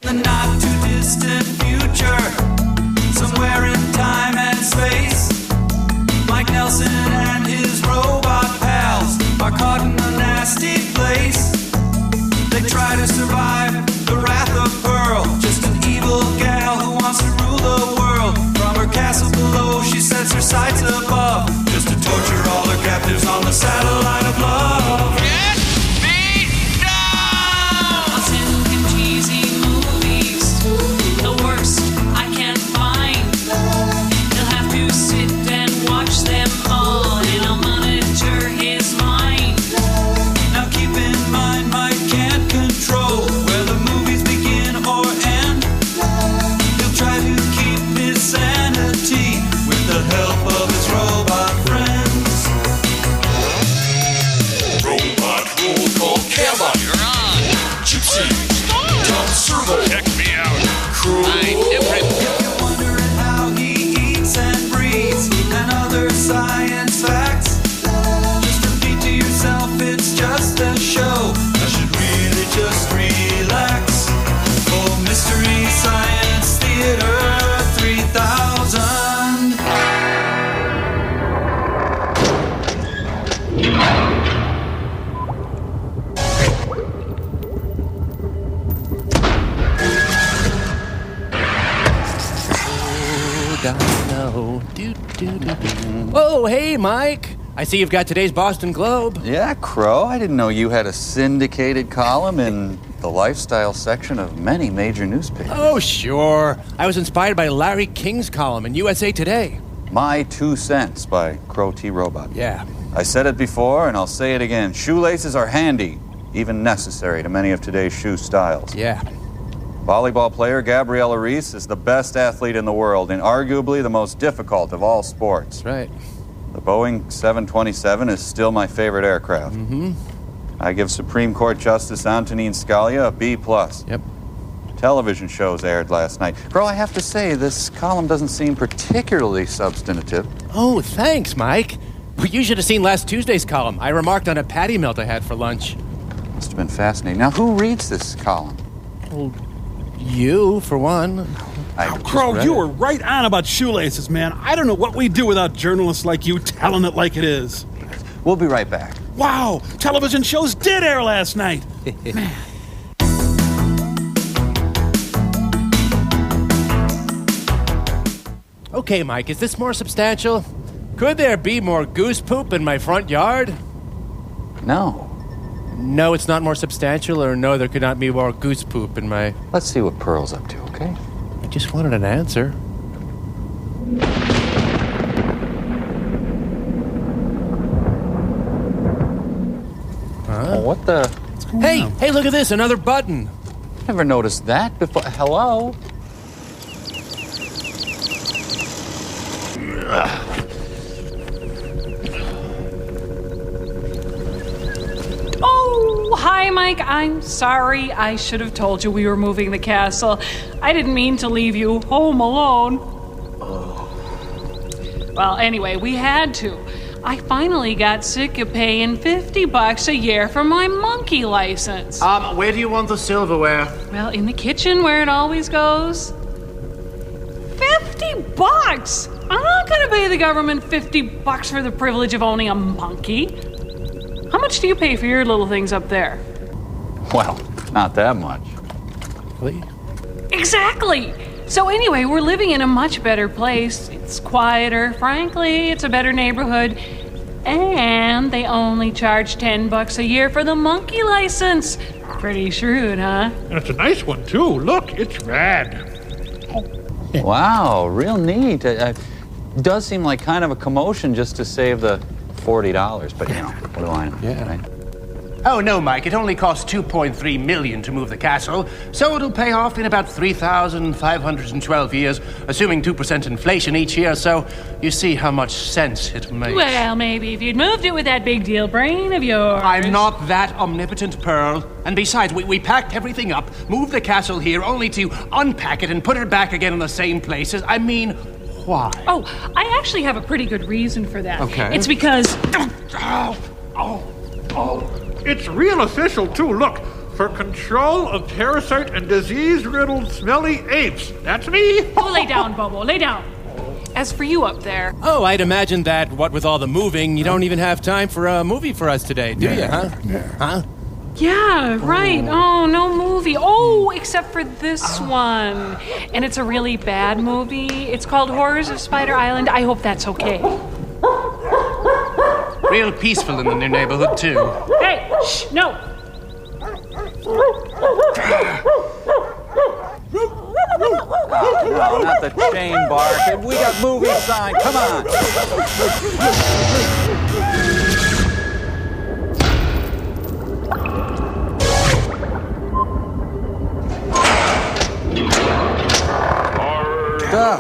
The not too distant future, somewhere in time and space, Mike Nelson and his robot pals are caught in a nasty place. They try to survive the wrath of Pearl, just an evil gal who wants to rule the world. From her castle below, she sets her sights above, just to torture all her captives on the satellite of love. Get me down! Silk and cheesy movies, the worst I can find. He'll have to sit and watch them all, and I'll monitor his mind. Now keep in mind, Mike can't control where the movies begin or end. He'll try to keep his sanity with the help of his robot friends. Robot roll call Camera. You're on. Gypsy. Tom Servo. Check me out. Crew. I'm different. If you're wondering how he eats and breathes and other science facts, just repeat to yourself it's just a show. I should really just relax. For Mystery Science Theater 3000. Oh, hey, Mike. I see you've got today's Boston Globe. Yeah, Crow. I didn't know you had a syndicated column in the lifestyle section of many major newspapers. Oh, sure. I was inspired by Larry King's column in USA Today. My 2 Cents by Crow T. Robot. Yeah. I said it before, and I'll say it again. Shoelaces are handy, even necessary to many of today's shoe styles. Yeah. Volleyball player Gabriella Reese is the best athlete in the world and arguably the most difficult of all sports. That's right. The Boeing 727 is still my favorite aircraft. Mm-hmm. I give Supreme Court Justice Antonin Scalia a B+. Yep. Television shows aired last night. Bro, I have to say, this column doesn't seem particularly substantive. Oh, thanks, Mike. Well, you should have seen last Tuesday's column. I remarked on a patty melt I had for lunch. Must have been fascinating. Now, who reads this column? Well, you, for one. I just Crow, read you it. were right on about shoelaces, man. I don't know what we'd do without journalists like you telling it like it is. We'll be right back. Wow, television shows did air last night. Man. Okay, Mike, is this more substantial? Could there be more goose poop in my front yard? No. No, it's not more substantial, or no, there could not be more goose poop in my... Let's see what Pearl's up to, okay? I just wanted an answer. Oh, what the... Hey, look at this, another button. Never noticed that before. Hello? Oh, hi, Mike. I'm sorry. I should have told you we were moving the castle. I didn't mean to leave you home alone. Well, anyway, we had to. I finally got sick of paying $50 a year for my monkey license. Where do you want the silverware? Well, in the kitchen where it always goes. $50! I'm not gonna pay the government $50 for the privilege of owning a monkey. How much do you pay for your little things up there? Well, not that much. Really? Exactly! So anyway, we're living in a much better place. It's quieter. Frankly, it's a better neighborhood. And they only charge $10 a year for the monkey license. Pretty shrewd, huh? And it's a nice one, too. Look, it's rad. Wow, real neat. It does seem like kind of a commotion just to save the $40, but, you know, what do I know? Yeah. Right? Oh, no, Mike. It only costs $2.3 million to move the castle, so it'll pay off in about 3,512 years, assuming 2% inflation each year, so you see how much sense it makes. Well, maybe if you'd moved it with that big deal brain of yours. I'm not that omnipotent, Pearl. And besides, we packed everything up, moved the castle here, only to unpack it and put it back again in the same places. I mean, why? Oh, I actually have a pretty good reason for that. Okay. It's because... Oh. It's real official, too. Look, for control of parasite and disease-riddled smelly apes. That's me. Oh, lay down, Bobo, lay down. As for you up there, Oh, I'd imagine that, what with all the moving, you don't even have time for a movie for us today, do you, huh? Huh? yeah, right. Oh, no movie. Oh, except for this one. And it's a really bad movie. It's called Horrors of Spider Island. I hope that's okay. Real peaceful in the new neighborhood, too. Hey, shh, no. No, not the chain bark. We got movie sign. Come on.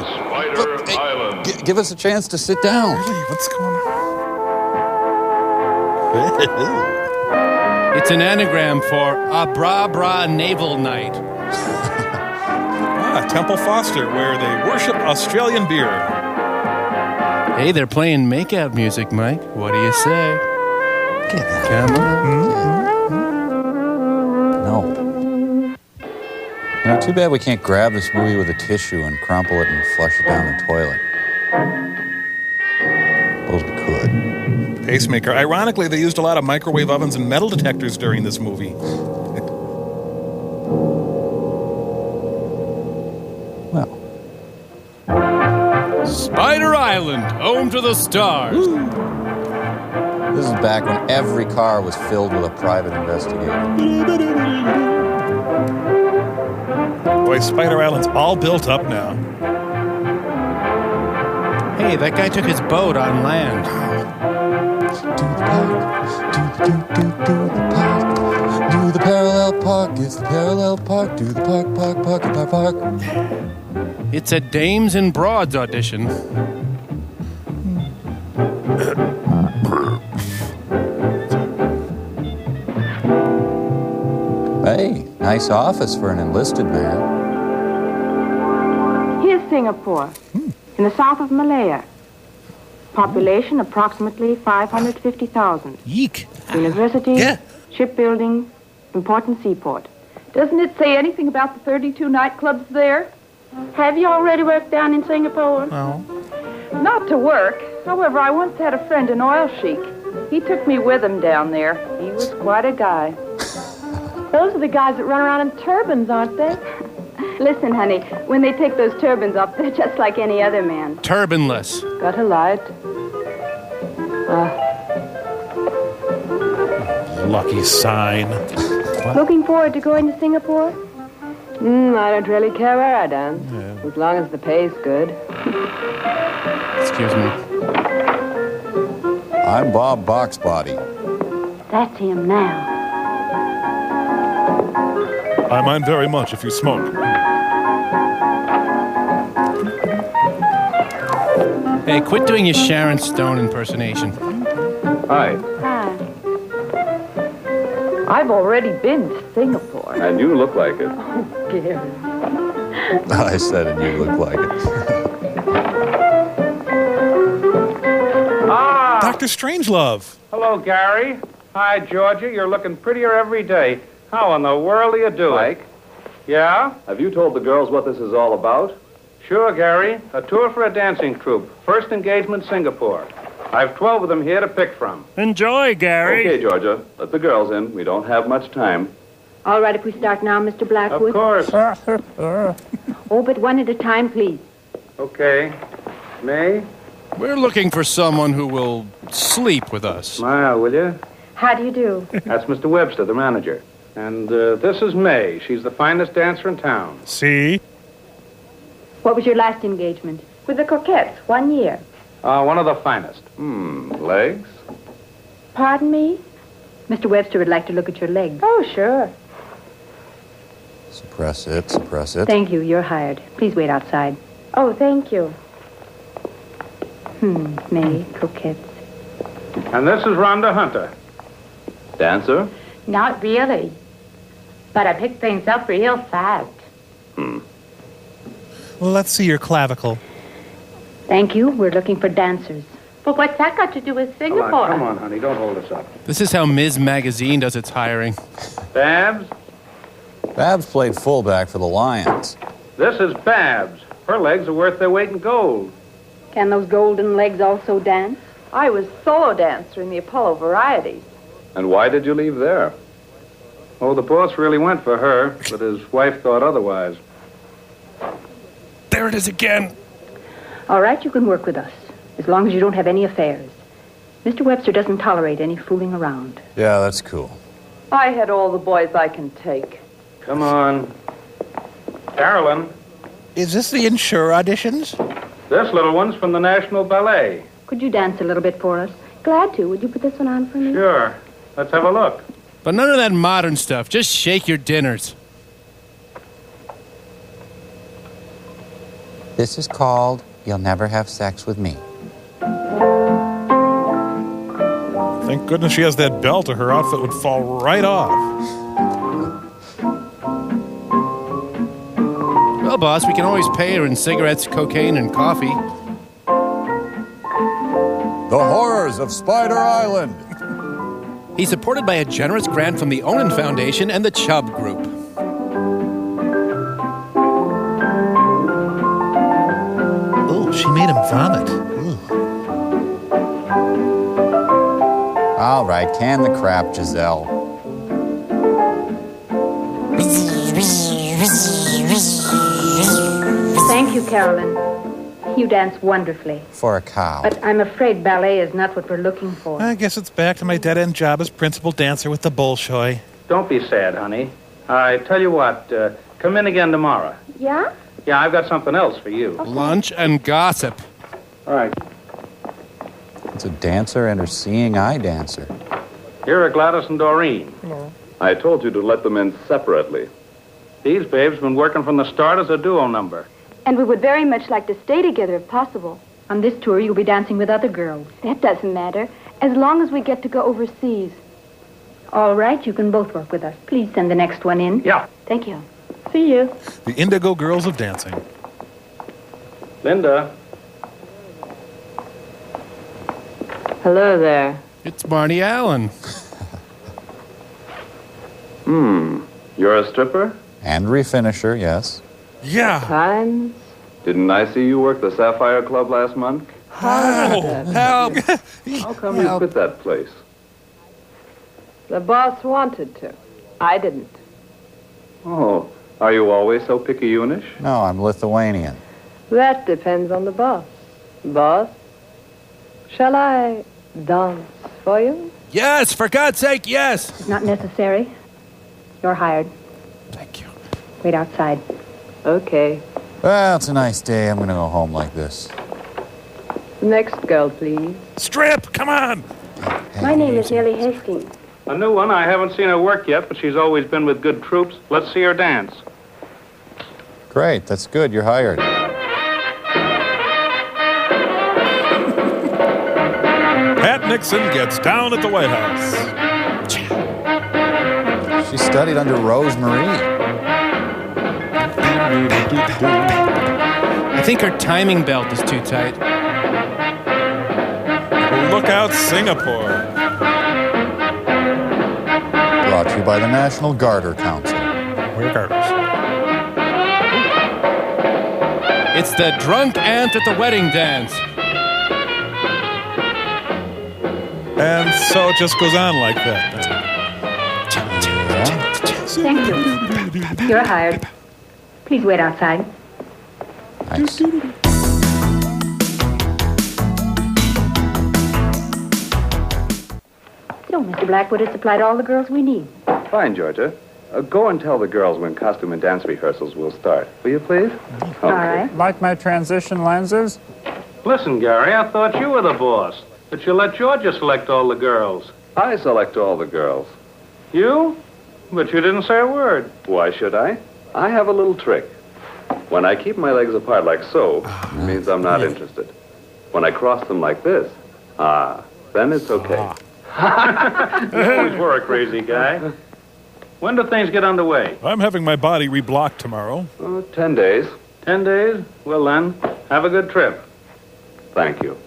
Spider Island. Give us a chance to sit down. What's going on? It's an anagram for a Bra Bra Naval Night. Temple Foster, where they worship Australian beer. Hey, they're playing makeout music, Mike. What do you say? Come on. No. You know, too bad we can't grab this movie with a tissue and crumple it and flush it down the toilet. Suppose we could. Pacemaker. Ironically, they used a lot of microwave ovens and metal detectors during this movie. Well. Spider Island, home to the stars. This is back when every car was filled with a private investigator. Boy, Spider Island's all built up now. Hey, that guy took his boat on land. Do the parallel park, it's the parallel park, do the park, park. It's a Dames and Broads audition. Hey, nice office for an enlisted man. Here's Singapore, in the south of Malaya. Population approximately 550,000. Yeek. University, shipbuilding, important seaport. Doesn't it say anything about the 32 nightclubs there? Have you already worked down in Singapore? No. Not to work. However, I once had a friend, an oil sheik. He took me with him down there. He was quite a guy. Those are the guys that run around in turbans, aren't they? Listen, honey, when they take those turbans off, they're just like any other man. Turbanless. Got a light. Lucky sign. Looking forward to going to Singapore? I don't really care where I dance, as long as the pay's good. Excuse me. I'm Bob Boxbody. That's him now. I mind very much if you smoke. Hey, quit doing your Sharon Stone impersonation. Hi. Hi. I've already been to Singapore. And you look like it. Oh, Gary. I said it, you look like it. Dr. Strangelove. Hello, Gary. Hi, Georgia. You're looking prettier every day. How in the world do you do Mike? it? Yeah? Have you told the girls what this is all about? Sure, Gary. A tour for a dancing troupe. First engagement, Singapore. I've 12 of them here to pick from. Enjoy, Gary. Okay, Georgia. Let the girls in. We don't have much time. All right if we start now, Mr. Blackwood? Of course. Oh, but one at a time, please. Okay. May? We're looking for someone who will sleep with us. Smile, will you? How do you do? That's Mr. Webster, the manager. And this is May. She's the finest dancer in town. See? What was your last engagement? With the Coquettes, 1 year. One of the finest. Legs? Pardon me? Mr. Webster would like to look at your legs. Oh, sure. Suppress it, suppress it. Thank you. You're hired. Please wait outside. Oh, thank you. May, Coquettes. And this is Rhonda Hunter. Dancer? Not really. But I picked things up real fast. Well, let's see your clavicle. Thank you. We're looking for dancers. But what's that got to do with Singapore? Come on, honey. Don't hold us up. This is how Ms. Magazine does its hiring. Babs, Babs played fullback for the Lions. This is Babs. Her legs are worth their weight in gold. Can those golden legs also dance? I was solo dancer in the Apollo Varieties. And why did you leave there? Oh, the boss really went for her, but his wife thought otherwise. There it is again. All right, you can work with us, as long as you don't have any affairs. Mr. Webster doesn't tolerate any fooling around. Yeah, that's cool. I had all the boys I can take. Come on. Carolyn, Is this the Insure auditions? this little one's from the National Ballet. Could you dance a little bit for us? Glad to. Would you put this one on for me? Sure. Let's have a look. But none of that modern stuff. Just shake your dinners. This is called You'll Never Have Sex With Me. Thank goodness she has that belt or her outfit would fall right off. Well, boss, we can always pay her in cigarettes, cocaine, and coffee. The Horrors of Spider Island. He's supported by a generous grant from the Onan Foundation and the Chubb Group. Oh, she made him vomit. All right, can the crap, Giselle. Thank you, Carolyn. You dance wonderfully. For a cow. But I'm afraid ballet is not what we're looking for. I guess it's back to my dead-end job as principal dancer with the Bolshoi. Don't be sad, honey. I tell you what, come in again tomorrow. Yeah? Yeah, I've got something else for you. Lunch and gossip. All right. It's a dancer and her seeing eye dancer. Here are Gladys and Doreen. I told you to let them in separately. These babes been working from the start as a duo number. And we would very much like to stay together if possible. On this tour, you'll be dancing with other girls. That doesn't matter, as long as we get to go overseas. All right, you can both work with us. Please send the next one in. Yeah. Thank you. See you. The Indigo Girls of Dancing. Linda. Hello there. It's Marty Allen. You're a stripper? And refinisher, yes. Yeah. Times. Didn't I see you work the Sapphire Club last month? Help! How come you quit that place? The boss wanted to. I didn't. Oh, are you always so picayunish? No, I'm Lithuanian. That depends on the boss. Boss, shall I dance for you? Yes, for God's sake, yes! It's not necessary. You're hired. Thank you. Wait outside. Okay. Well, it's a nice day. I'm going to go home like this. Next girl, please. Strip, come on! My name is Nellie Hastings. A new one. I haven't seen her work yet, but she's always been with good troops. Let's see her dance. Great, that's good. You're hired. Pat Nixon gets down at the White House. She studied under Rosemarie. I think her timing belt is too tight. Look out, Singapore. Brought to you by the National Garter Council. We're garters. It's the drunk aunt at the wedding dance. And so it just goes on like that. Thank you. You're hired. Please wait outside. Nice. You know, Mr. Blackwood has supplied all the girls we need. Fine, Georgia. Go and tell the girls when costume and dance rehearsals will start. Will you, please? All right. Like my transition lenses? Listen, Gary, I thought you were the boss, but you let Georgia select all the girls. I select all the girls. You? But you didn't say a word. Why should I? I have a little trick. When I keep my legs apart like so, it means I'm not interested. When I cross them like this, then it's okay. You always were a crazy guy. When do things get underway? I'm having my body reblocked tomorrow. 10 days. 10 days? Well, then, have a good trip. Thank you.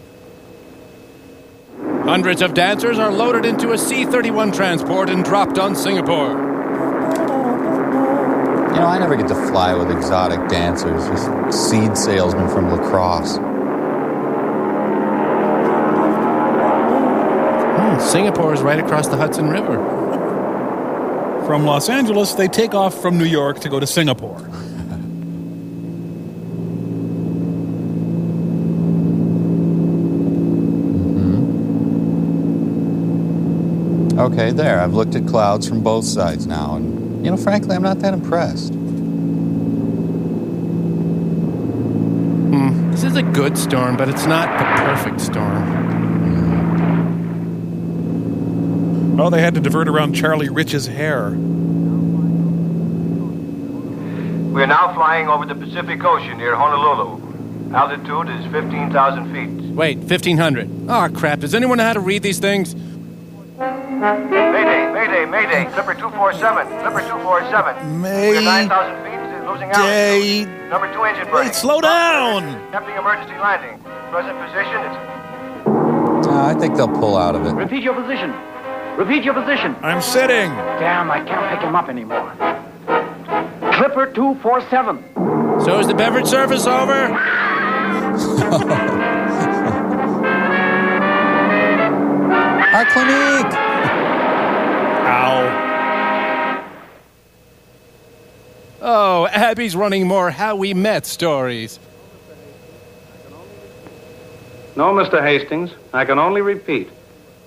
Hundreds of dancers are loaded into a C-31 transport and dropped on Singapore. I never get to fly with exotic dancers, just seed salesmen from La Crosse. Singapore is right across the Hudson River. From Los Angeles, they take off from New York to go to Singapore. Okay, there. I've looked at clouds from both sides now, and, frankly, I'm not that impressed. This is a good storm, but it's not the perfect storm. Oh, they had to divert around Charlie Rich's hair. We are now flying over the Pacific Ocean near Honolulu. Altitude is 15,000 feet. Wait, 1,500. Oh, crap. Does anyone know how to read these things? Mayday, mayday, mayday. Clipper 247. Clipper 247. We are 9,000 feet, losing altitude. Number 2 engine burning. Wait, slow down! Attempting emergency landing. Present position is... I think they'll pull out of it. Repeat your position. Repeat your position. I'm sitting. Damn, I can't pick him up anymore. Clipper 247. So is the beverage service over? Our clinique! Ow. Oh, Abby's running more How We Met stories. No, Mr. Hastings, I can only repeat.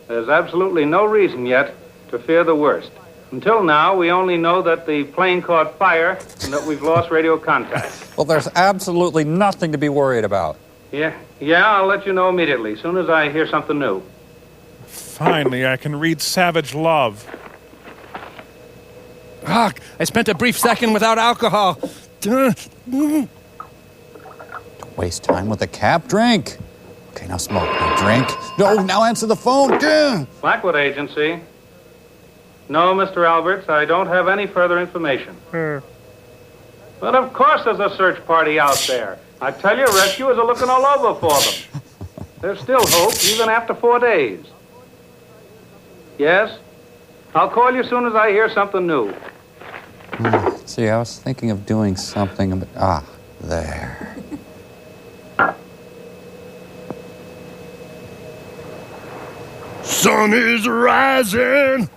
There's absolutely no reason yet to fear the worst. Until now, we only know that the plane caught fire and that we've lost radio contact. Well, there's absolutely nothing to be worried about. Yeah, I'll let you know immediately, as soon as I hear something new. Finally, I can read Savage Love. Ah, I spent a brief second without alcohol. Don't waste time with a cap. Drink. Okay, now smoke. Now drink. No, now answer the phone. Blackwood Agency. No, Mr. Alberts, I don't have any further information. But of course there's a search party out there. I tell you, rescuers are looking all over for them. There's still hope, even after 4 days. Yes? I'll call you as soon as I hear something new. See, I was thinking of doing something, but... there. Sun is rising.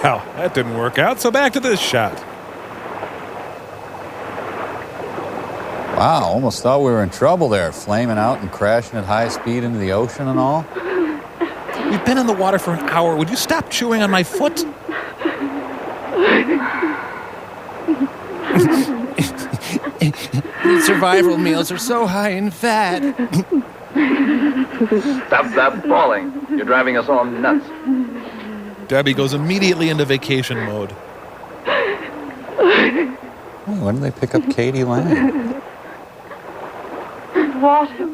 Well, that didn't work out, so back to this shot. Wow, almost thought we were in trouble there, flaming out and crashing at high speed into the ocean and all. We've been in the water for an hour. Would you stop chewing on my foot? These survival meals are so high in fat. Stop that bawling. You're driving us all nuts. Debbie goes immediately into vacation mode. When did they pick up Katie Lang? Water.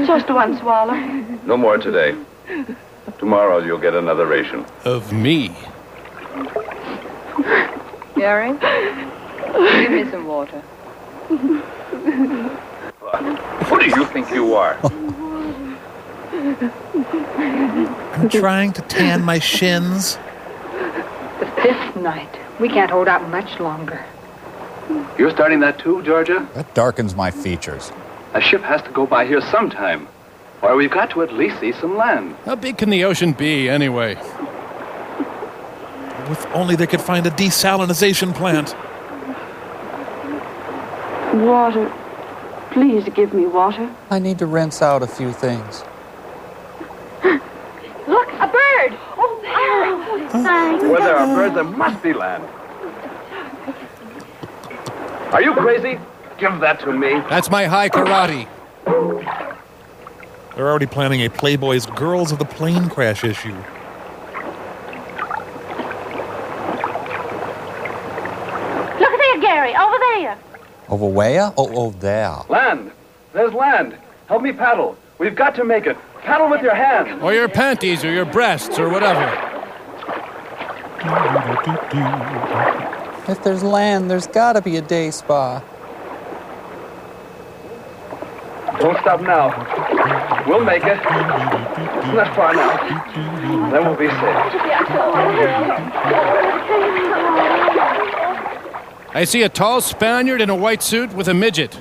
Just one swallow. No more today. Tomorrow you'll get another ration. Of me. Gary, give me some water. Who do you think you are? I'm trying to tan my shins. The fifth night. We can't hold out much longer. You're starting that too, Georgia? That darkens my features. A ship has to go by here sometime. Or we've got to at least see some land. How big can the ocean be, anyway? If only they could find a desalinization plant. Water. Please give me water. I need to rinse out a few things. Look, a bird! Oh, there! Thanks. Where there are birds, there must be land. Are you crazy? Give that to me. That's my high karate. They're already planning a Playboy's Girls of the Plane Crash issue. Look there, Gary, over there. Over where? Oh, there. Land. There's land. Help me paddle. We've got to make it. Paddle with your hands. Or your panties, or your breasts, or whatever. If there's land, there's gotta be a day spa. Don't stop now. We'll make it. Not far now. Then we'll be safe. I see a tall Spaniard in a white suit with a midget.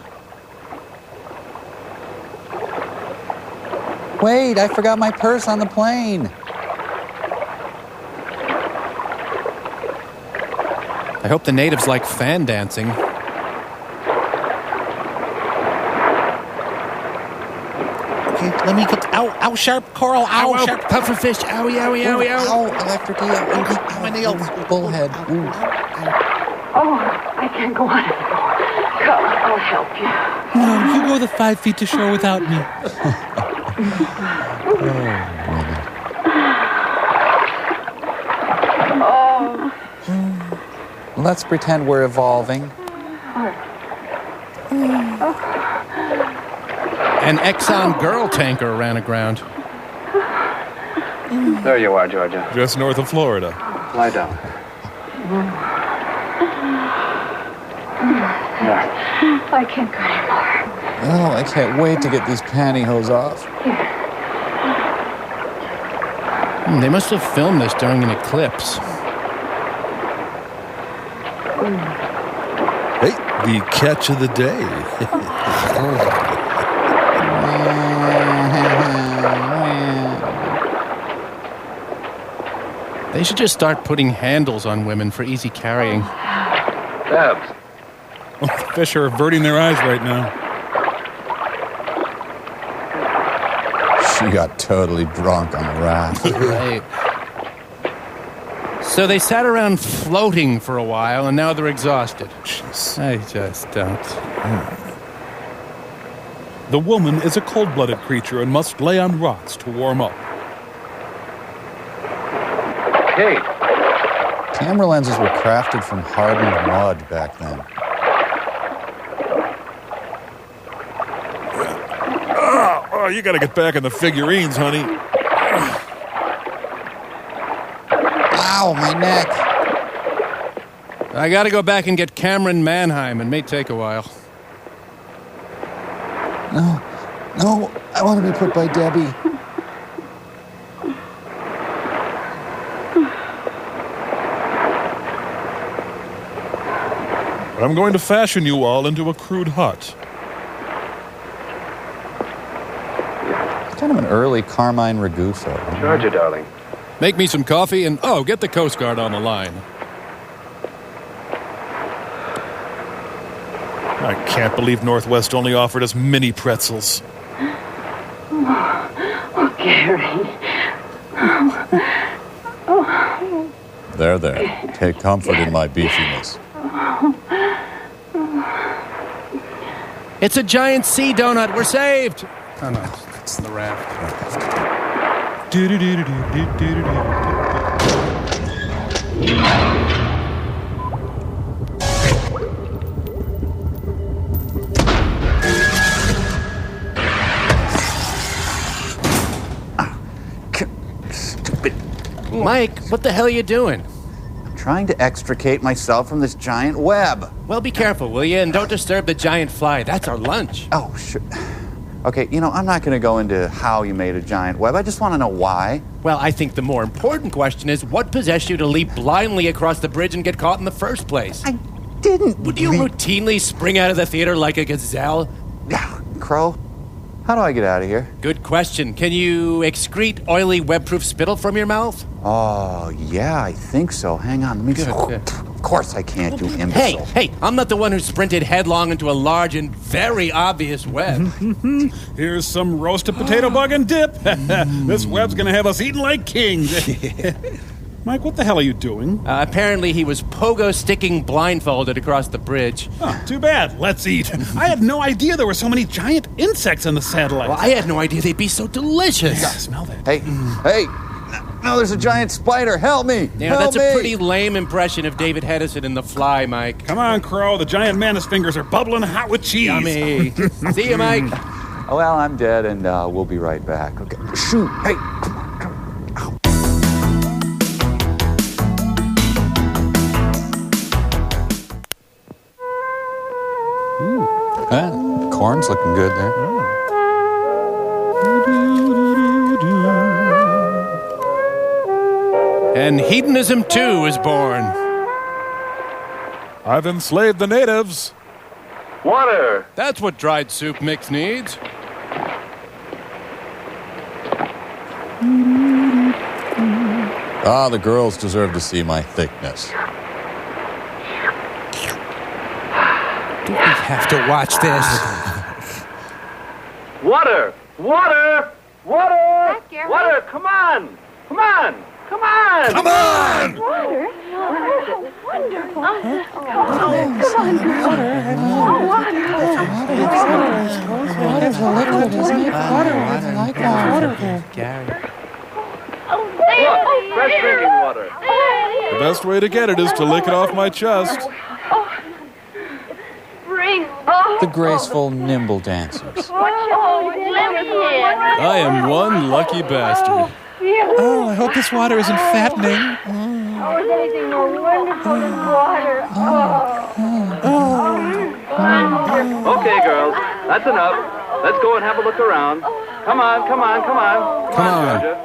Wait, I forgot my purse on the plane. I hope the natives like fan dancing. Okay, let me get... Ow, sharp coral, ow, sharp... Pufferfish, owie, owie, owie, owie. Ow, electric eel. Ow, my nails. Bullhead. Oh, I can't go on anymore. Come, I'll help you. No, you go the 5 feet to shore without me. Oh. Let's pretend we're evolving. An Exxon girl tanker ran aground. There you are, Georgia. Just north of Florida. Lie down. I can't go anymore. Oh, I can't wait to get these pantyhose off. They must have filmed this during an eclipse. Hey, the catch of the day. They should just start putting handles on women for easy carrying. Babs. Oh, the fish are averting their eyes right now. She got totally drunk on the raft. Right. So they sat around floating for a while, and now they're exhausted. Jeez. I just don't. The woman is a cold-blooded creature and must lay on rocks to warm up. Kate. Camera lenses were crafted from hardened mud back then. Oh, you gotta get back in the figurines, honey. Ow, my neck. I gotta go back and get Cameron Manheim. It may take a while. No, I want to be put by Debbie. I'm going to fashion you all into a crude hut. Kind of an early Carmine Ragusa. Georgia, darling. Make me some coffee and, get the Coast Guard on the line. I can't believe Northwest only offered us mini pretzels. Oh, Gary. Oh. There. Take comfort in my beefiness. It's a giant sea donut. We're saved. Oh, no. It's the raft. Stupid. Mike, what the hell are you doing? I'm trying to extricate myself from this giant web. Well, be careful, will you? And don't disturb the giant fly. That's our lunch. Oh, sure. Okay, I'm not going to go into how you made a giant web. I just want to know why. Well, I think the more important question is, what possessed you to leap blindly across the bridge and get caught in the first place? I didn't. Would you routinely spring out of the theater like a gazelle? Crow, how do I get out of here? Good question. Can you excrete oily web-proof spittle from your mouth? Oh, yeah, I think so. Hang on, let me just... Of course I can't, you imbecile. Hey, I'm not the one who sprinted headlong into a large and very obvious web. Here's some roasted potato bug and dip. This web's gonna have us eating like kings. Mike, what the hell are you doing? Apparently he was pogo-sticking blindfolded across the bridge. Oh, too bad. Let's eat. I had no idea there were so many giant insects in the satellite. Well, I had no idea they'd be so delicious. You gotta smell that. Hey. No, there's a giant spider. Help me. Yeah, Help that's me. a pretty lame impression of David Hedison in The Fly, Mike. Come on, Crow. The giant mantis fingers are bubbling hot with cheese. Yummy. See you, Mike. Oh, well, I'm dead, and we'll be right back. Okay. Shoot. Hey. Corn's looking good there. And hedonism, too, is born. I've enslaved the natives. Water! That's what dried soup mix needs. Ah, the girls deserve to see my thickness. Do we have to watch this? Water! Water! Water! Water! Come on! Come on! Come on! Come on! Water? Oh, wonderful. Come on, Fresh drinking water. The best way to get it is to lick it off my chest. The graceful, nimble dancers. I am one lucky bastard. Oh, I hope this water isn't fattening. Oh, is anything more wonderful than water? Okay, girls, that's enough. Let's go and have a look around. Come on, come on, come on. Come on. Georgia.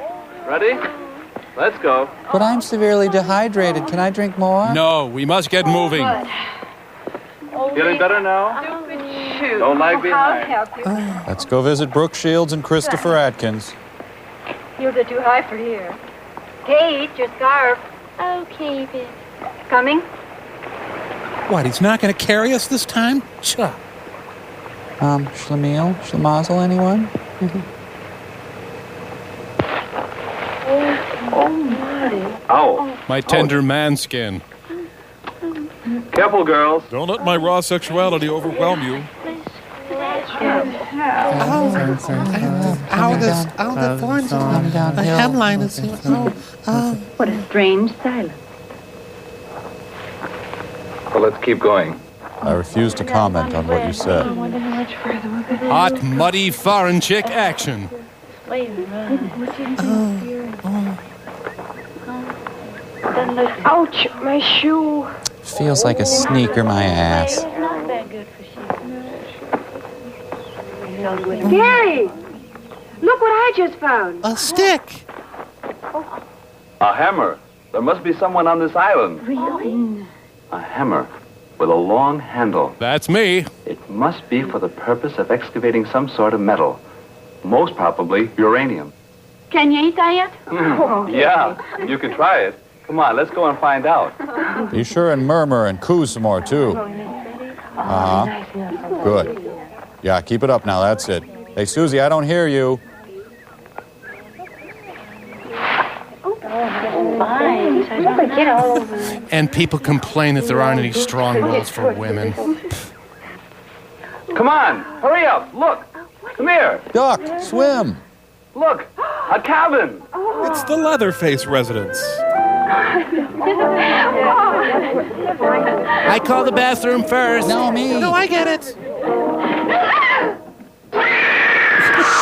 Ready? Let's go. But I'm severely dehydrated. Can I drink more? No, we must get moving. Feeling better now? Don't lag behind. Let's go visit Brooke Shields and Christopher Atkins. Heels are too high for here. Kate, your scarf. Okay, babe. Coming? What, he's not going to carry us this time? Chuck. Schlemiel? Schlemazel, anyone? Ow. My tender man skin. Careful, girls. Don't let my raw sexuality overwhelm you. The thorns. The hemline is here. What a strange silence. Well, let's keep going. I refuse to comment on what you said. Hot, muddy, foreign chick action. Ouch, my shoe. Feels like a sneaker my ass. Not that good for shoes. Gary! Look what I just found. A stick. A hammer. There must be someone on this island. Really? A hammer with a long handle. That's me. It must be for the purpose of excavating some sort of metal. Most probably uranium. Can you eat that yet? Yeah, you could try it. Come on, let's go and find out. Be sure and murmur and coo some more, too. Good. Yeah, keep it up now. That's it. Hey, Susie, I don't hear you. And people complain that there aren't any strong wills for women. Come on, hurry up. Look. Come here. Duck, swim. Look, a cabin. It's the Leatherface residence. I call the bathroom first. No, me. No, I get it.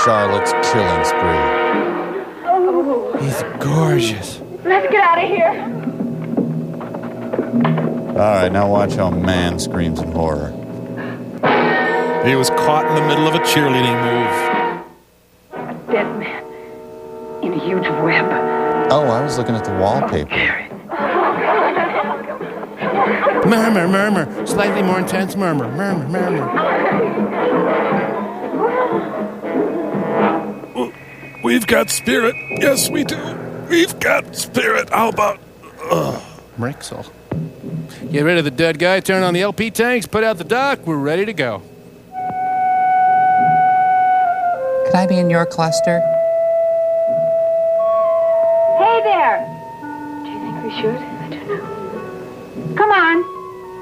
Charlotte's killing spree. He's gorgeous. Let's get out of here. All right, now watch how a man screams in horror. He was caught in the middle of a cheerleading move. Dead man in a huge web. Oh, I was looking at the wallpaper. Murmur, murmur. Slightly more intense murmur. Murmur, murmur. We've got spirit. Yes, we do. We've got spirit. How about... Mrixel. Get rid of the dead guy, turn on the LP tanks, put out the dock. We're ready to go. Can I be in your cluster? Hey there. Do you think we should? I don't know. Come on.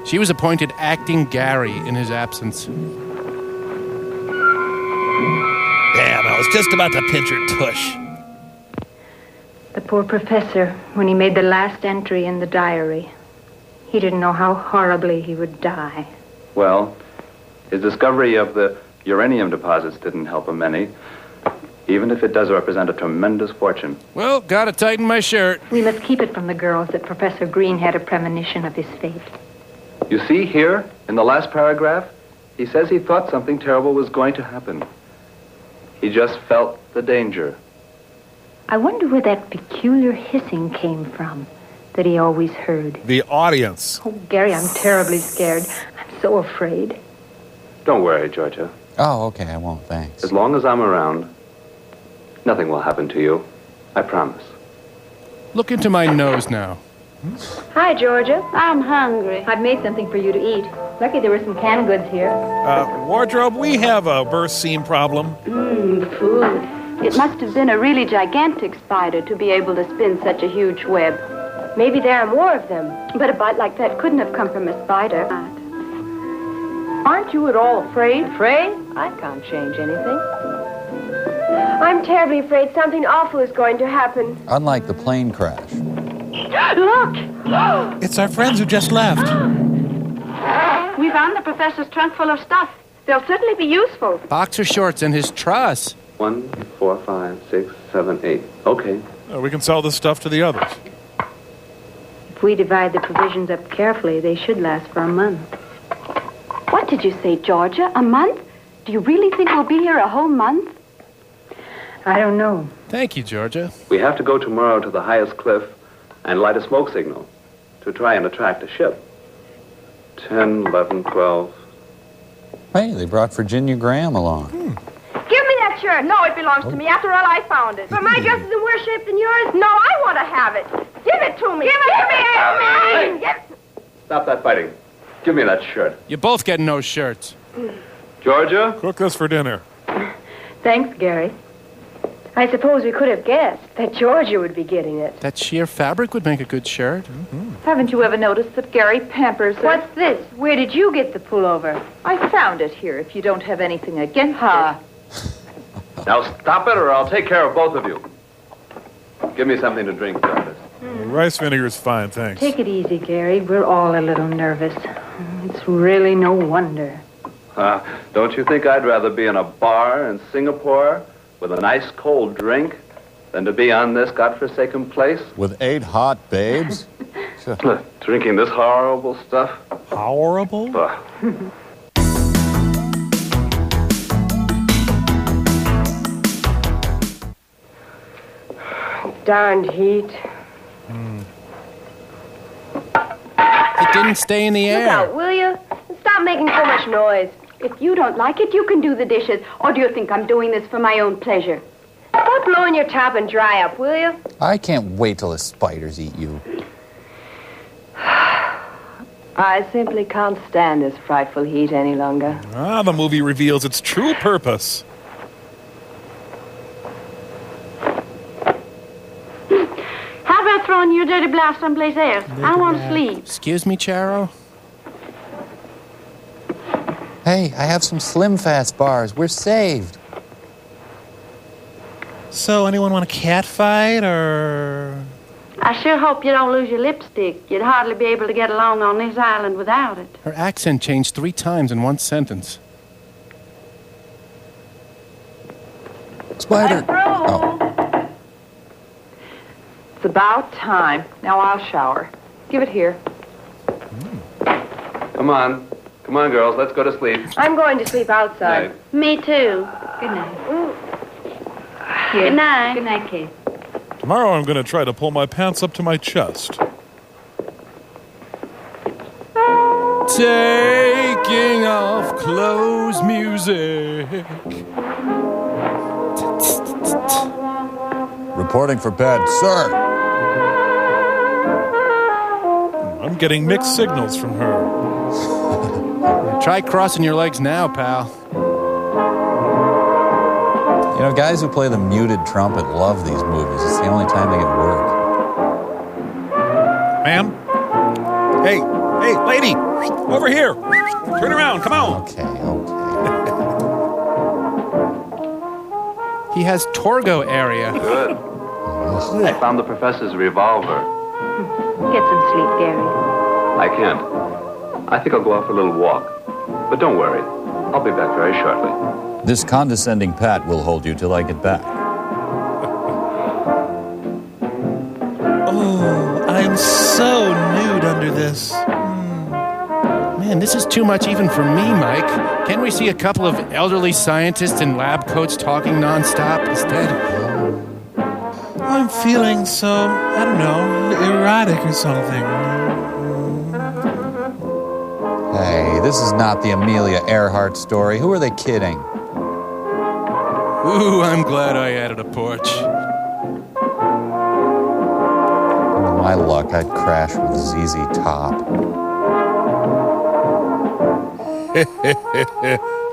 She was appointed acting Gary in his absence. Damn, I was just about to pinch her tush. The poor professor, when he made the last entry in the diary, he didn't know how horribly he would die. Well, his discovery of the uranium deposits didn't help him any, even if it does represent a tremendous fortune. Well, gotta tighten my shirt. We must keep it from the girls that Professor Green had a premonition of his fate. You see here, in the last paragraph, he says he thought something terrible was going to happen. He just felt the danger. I wonder where that peculiar hissing came from that he always heard. The audience. Oh, Gary, I'm terribly scared. I'm so afraid. Don't worry, Georgia. Oh, okay, I won't, thanks. As long as I'm around, nothing will happen to you. I promise. Look into my nose now. Hi, Georgia. I'm hungry. I've made something for you to eat. Lucky there were some canned goods here. Wardrobe, we have a burst seam problem. Food. It must have been a really gigantic spider to be able to spin such a huge web. Maybe there are more of them. But a bite like that couldn't have come from a spider. Aren't you at all afraid? Afraid? I can't change anything. I'm terribly afraid something awful is going to happen. Unlike the plane crash. Look! It's our friends who just left. We found the professor's trunk full of stuff. They'll certainly be useful. Boxer shorts and his truss. 1, 4, 5, 6, 7, 8. Okay. We can sell this stuff to the others. If we divide the provisions up carefully, they should last for a month. What did you say, Georgia? A month? Do you really think we'll be here a whole month? I don't know. Thank you, Georgia. We have to go tomorrow to the highest cliff and light a smoke signal to try and attract a ship. 10, 11, 12. Hey, they brought Virginia Graham along. Give me that shirt. No, it belongs to me. After all, I found it. But my dress is in worse shape than yours. No, I want to have it. Give it to me. Give it to me. Stop that fighting. Give me that shirt. You both getting those shirts. Georgia? Cook us for dinner. Thanks, Gary. I suppose we could have guessed that Georgia would be getting it. That sheer fabric would make a good shirt. Haven't you ever noticed that Gary pampers her? What's this? Where did you get the pullover? I found it here, if you don't have anything against it. Now stop it or I'll take care of both of you. Give me something to drink, Jarvis. Rice vinegar's fine, thanks. Take it easy, Gary. We're all a little nervous. It's really no wonder. Don't you think I'd rather be in a bar in Singapore with a nice cold drink than to be on this godforsaken place? With 8 hot babes? Drinking this horrible stuff? Horrible? Darned heat. It didn't stay in the Look air. out, will you? Stop making so much noise. If you don't like it, you can do the dishes. Or do you think I'm doing this for my own pleasure? Stop blowing your top and dry up, will you? I can't wait till the spiders eat you. I simply can't stand this frightful heat any longer. The movie reveals its true purpose. How about throwing your dirty blouse someplace else? I want to sleep. Excuse me, Charo? Hey, I have some Slim Fast bars. We're saved. So, anyone want a cat fight, or...? I sure hope you don't lose your lipstick. You'd hardly be able to get along on this island without it. Her accent changed 3 times in one sentence. Spider. It's about time. Now I'll shower. Give it here. Come on. Come on, girls. Let's go to sleep. I'm going to sleep outside. Night. Me too. Good night. Here. Good night. Good night, Kate. Tomorrow I'm going to try to pull my pants up to my chest. Taking off clothes music. Reporting for bed, sir. I'm getting mixed signals from her. Try crossing your legs now, pal. You know, guys who play the muted trumpet love these movies. It's the only time they get work. Ma'am? Hey, lady! Over here! Turn around, come on! Okay. He has Torgo area. Good. I found the professor's revolver. Get some sleep, Gary. I can't. I think I'll go out for a little walk. But don't worry. I'll be back very shortly. This condescending pat will hold you till I get back. Oh, I'm so nude under this. Man, this is too much even for me, Mike. Can't we see a couple of elderly scientists in lab coats talking nonstop instead? feeling so, I don't know, erotic or something. Hey, this is not the Amelia Earhart story. Who are they kidding? Ooh, I'm glad I added a porch. My luck, I'd crash with ZZ Top.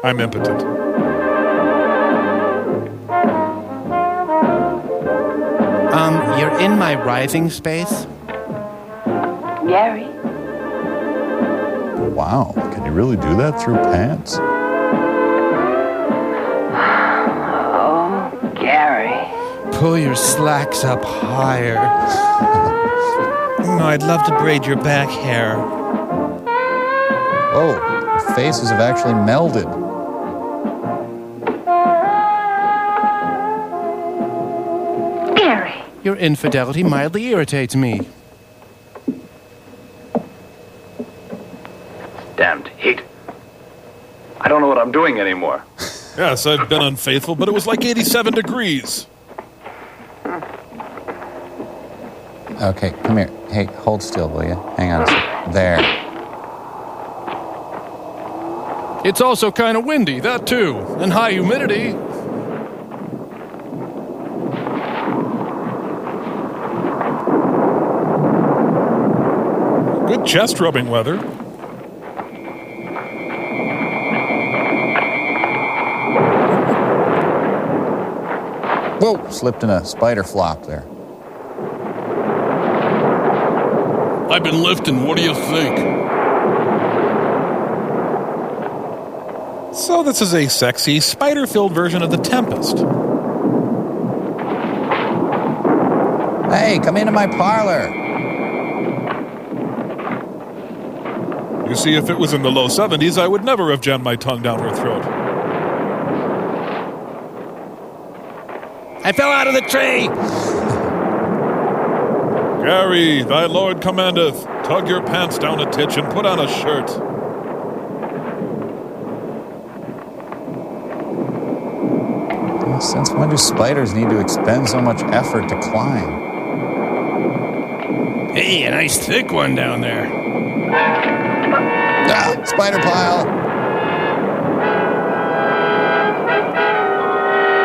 I'm impotent. You're in my writhing space? Gary? Wow, can you really do that through pants? Oh, Gary. Pull your slacks up higher. I'd love to braid your back hair. Oh, the faces have actually melded. Gary. Your infidelity mildly irritates me. Damned heat. I don't know what I'm doing anymore. Yes, I've been unfaithful, but it was like 87 degrees. Okay, come here. Hey, hold still, will you? Hang on a second. There. It's also kind of windy, that too, and high humidity. Good chest rubbing weather. Whoa, slipped in a spider flop there. I've been lifting, what do you think? So this is a sexy, spider-filled version of The Tempest. Hey, come into my parlor. You see, if it was in the low 70s, I would never have jammed my tongue down her throat. I fell out of the tree! Gary, thy lord commandeth, tug your pants down a titch and put on a shirt. Since when do spiders need to expend so much effort to climb? Hey, a nice thick one down there. Ah, spider pile.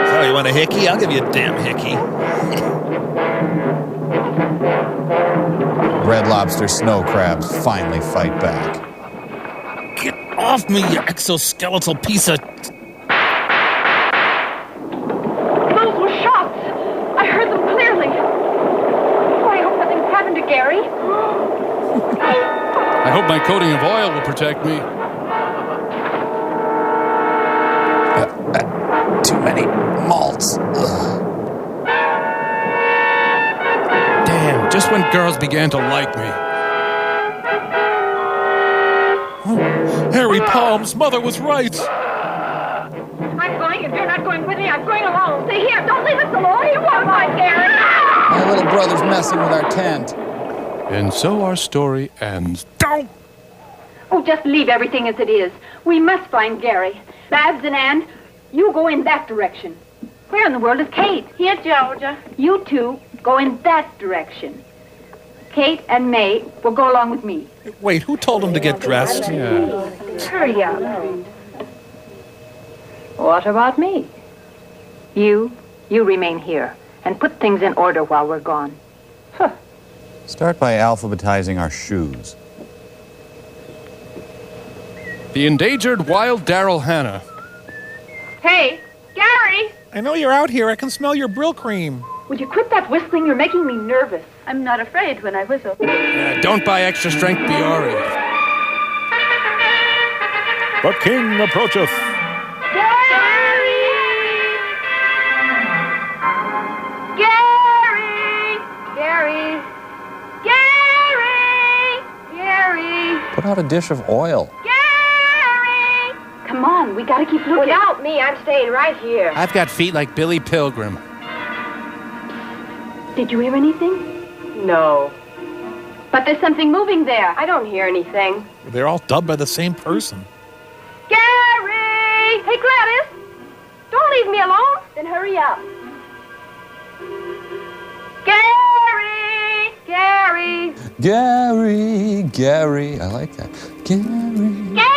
So you want a hickey? I'll give you a damn hickey. Red lobster snow crabs finally fight back. Get off me, you exoskeletal piece of... Those were shots. I heard them clearly. Oh, I hope nothing's happened to Gary. I hope my coating of oil will protect me. Too many malts. Ugh. Damn, just when girls began to like me. Harry Palm's mother was right. I'm going. If you're not going with me, I'm going alone. Stay here. Don't leave us alone. You won't find Gary. My little brother's messing with our tent. And so our story ends. Don't! Oh, just leave everything as it is. We must find Gary. Babs and Ann, you go in that direction. Where in the world is Kate? Here, Georgia. You two go in that direction. Kate and May will go along with me. Wait, who told him to get dressed? Yeah. Hurry up. What about me? You remain here and put things in order while we're gone. Start by alphabetizing our shoes. The endangered wild Daryl Hannah. Hey, Gary! I know you're out here. I can smell your Brill cream. Would you quit that whistling? You're making me nervous. I'm not afraid when I whistle. Don't buy extra strength Biore. The king approacheth. Gary! Gary! Gary! Gary! Gary! Put out a dish of oil. Gary! Come on, we gotta keep looking. Without me, I'm staying right here. I've got feet like Billy Pilgrim. Did you hear anything? No. But there's something moving there. I don't hear anything. They're all dubbed by the same person. Gary! Hey, Gladys! Don't leave me alone. Then hurry up. Gary! Gary, Gary. I like that. Gary. Gary!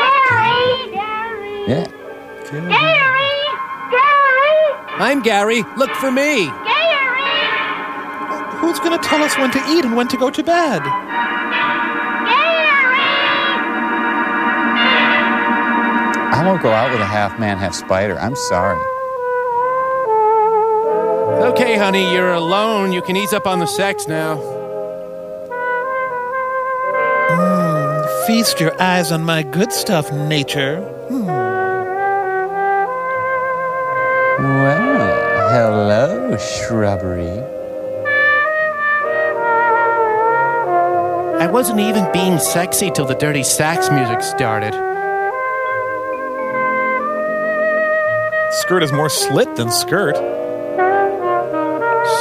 Yeah. Gary! Gary! I'm Gary. Look for me. Gary! Who's going to tell us when to eat and when to go to bed? I won't go out with a half man, half spider. I'm sorry. Okay, honey, you're alone. You can ease up on the sex now. Feast your eyes on my good stuff, nature. Well, hello, shrubbery. I wasn't even being sexy till the dirty sax music started. Skirt is more slit than skirt.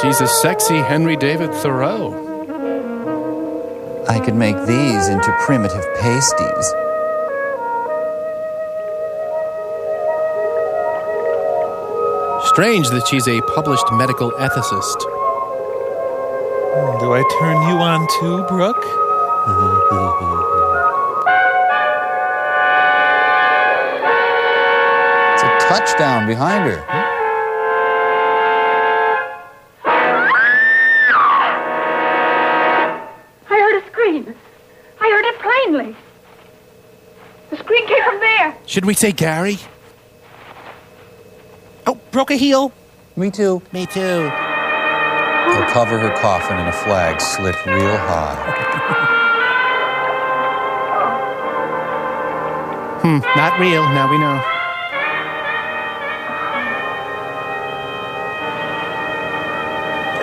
She's a sexy Henry David Thoreau. I could make these into primitive pasties. Strange that she's a published medical ethicist. Do I turn you on too, Brooke? It's a touchdown behind her. I heard a scream. I heard it plainly. The scream came from there. Should we say Gary? Oh, broke a heel. Me too. Me too. They'll cover her coffin in a flag slit real high. Not real. Now we know.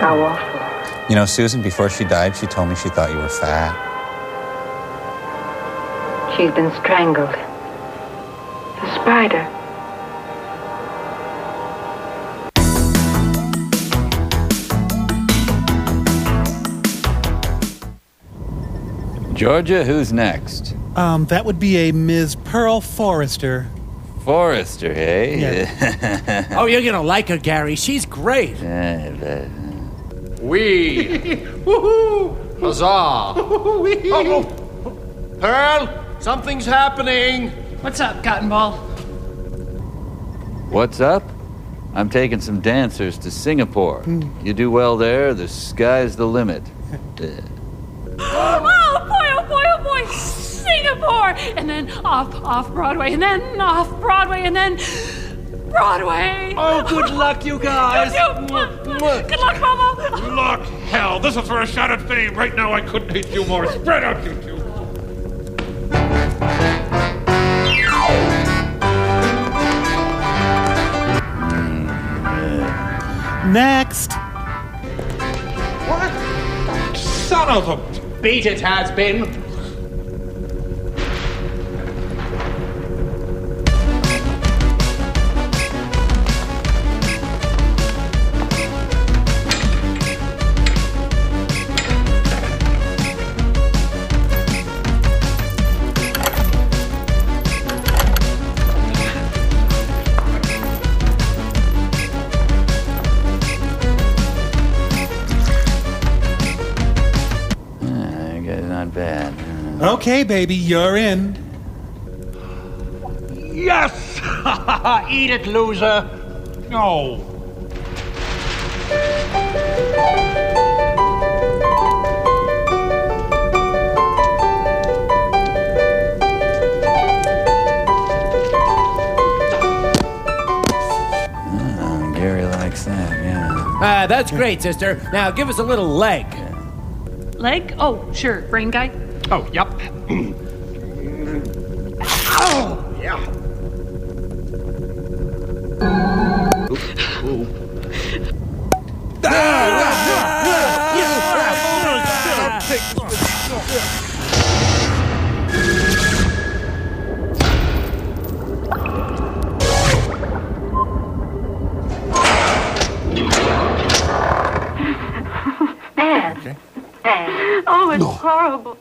How awful. You know, Susan, before she died, she told me she thought you were fat. She's been strangled. The spider. Georgia, who's next? That would be a Ms. Pearl Forrester. Forrester, hey? Yeah. Oh, you're gonna like her, Gary. She's great. We. Woohoo! Huzzah! Oh, Pearl, something's happening. What's up, Cotton Ball? What's up? I'm taking some dancers to Singapore. You do well there, the sky's the limit. Oh boy, Singapore! And then off Broadway, and then off Broadway, and then Broadway. Oh, good luck, you guys. Good luck, Mama. Luck, hell. This is for a shot at fame. Right now, I couldn't hate you more. Spread out, you two. Next. What? Son of a... Beat it, has been. Bad. Okay, baby, you're in. Yes! Eat it, loser. No. Gary likes that, yeah. That's great, sister. Now give us a little leg. Leg? Oh, sure. Brain guy? Oh, yep. Oh, yeah. Ooh. Oh, it's horrible.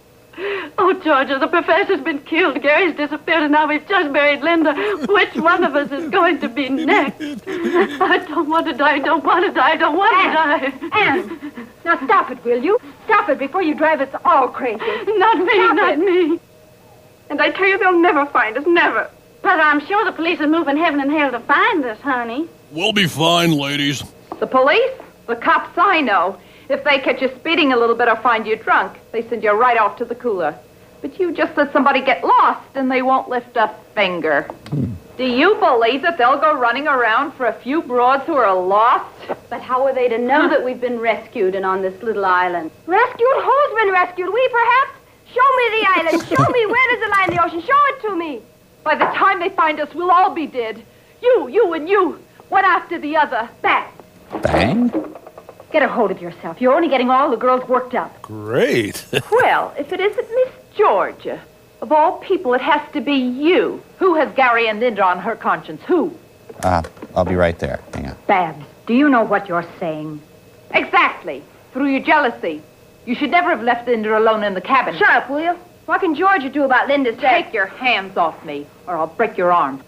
Oh, Georgia, the professor's been killed. Gary's disappeared, and now we've just buried Linda. Which one of us is going to be next? I don't want to die, don't want to die, don't want to die. Anne, now stop it, will you? Stop it before you drive us all crazy. Not me, not me. And I tell you, they'll never find us, never. But I'm sure the police are moving heaven and hell to find us, honey. We'll be fine, ladies. The police? The cops I know. If they catch you speeding a little bit or find you drunk, they send you right off to the cooler. But you just let somebody get lost and they won't lift a finger. Do you believe that they'll go running around for a few broads who are lost? But how are they to know that we've been rescued and on this little island? Rescued? Who's been rescued? We, perhaps? Show me the island. Show me where does it lie in the ocean. Show it to me. By the time they find us, we'll all be dead. You, and you. One after the other. Back. Bang? Get a hold of yourself. You're only getting all the girls worked up. Great. Well, if it isn't Miss Georgia, of all people, it has to be you. Who has Gary and Linda on her conscience? Who? I'll be right there. Hang on. Babs, do you know what you're saying? Exactly. Through your jealousy. You should never have left Linda alone in the cabin. Shut up, will you? What can Georgia do about Linda's death? Take your hands off me, or I'll break your arm.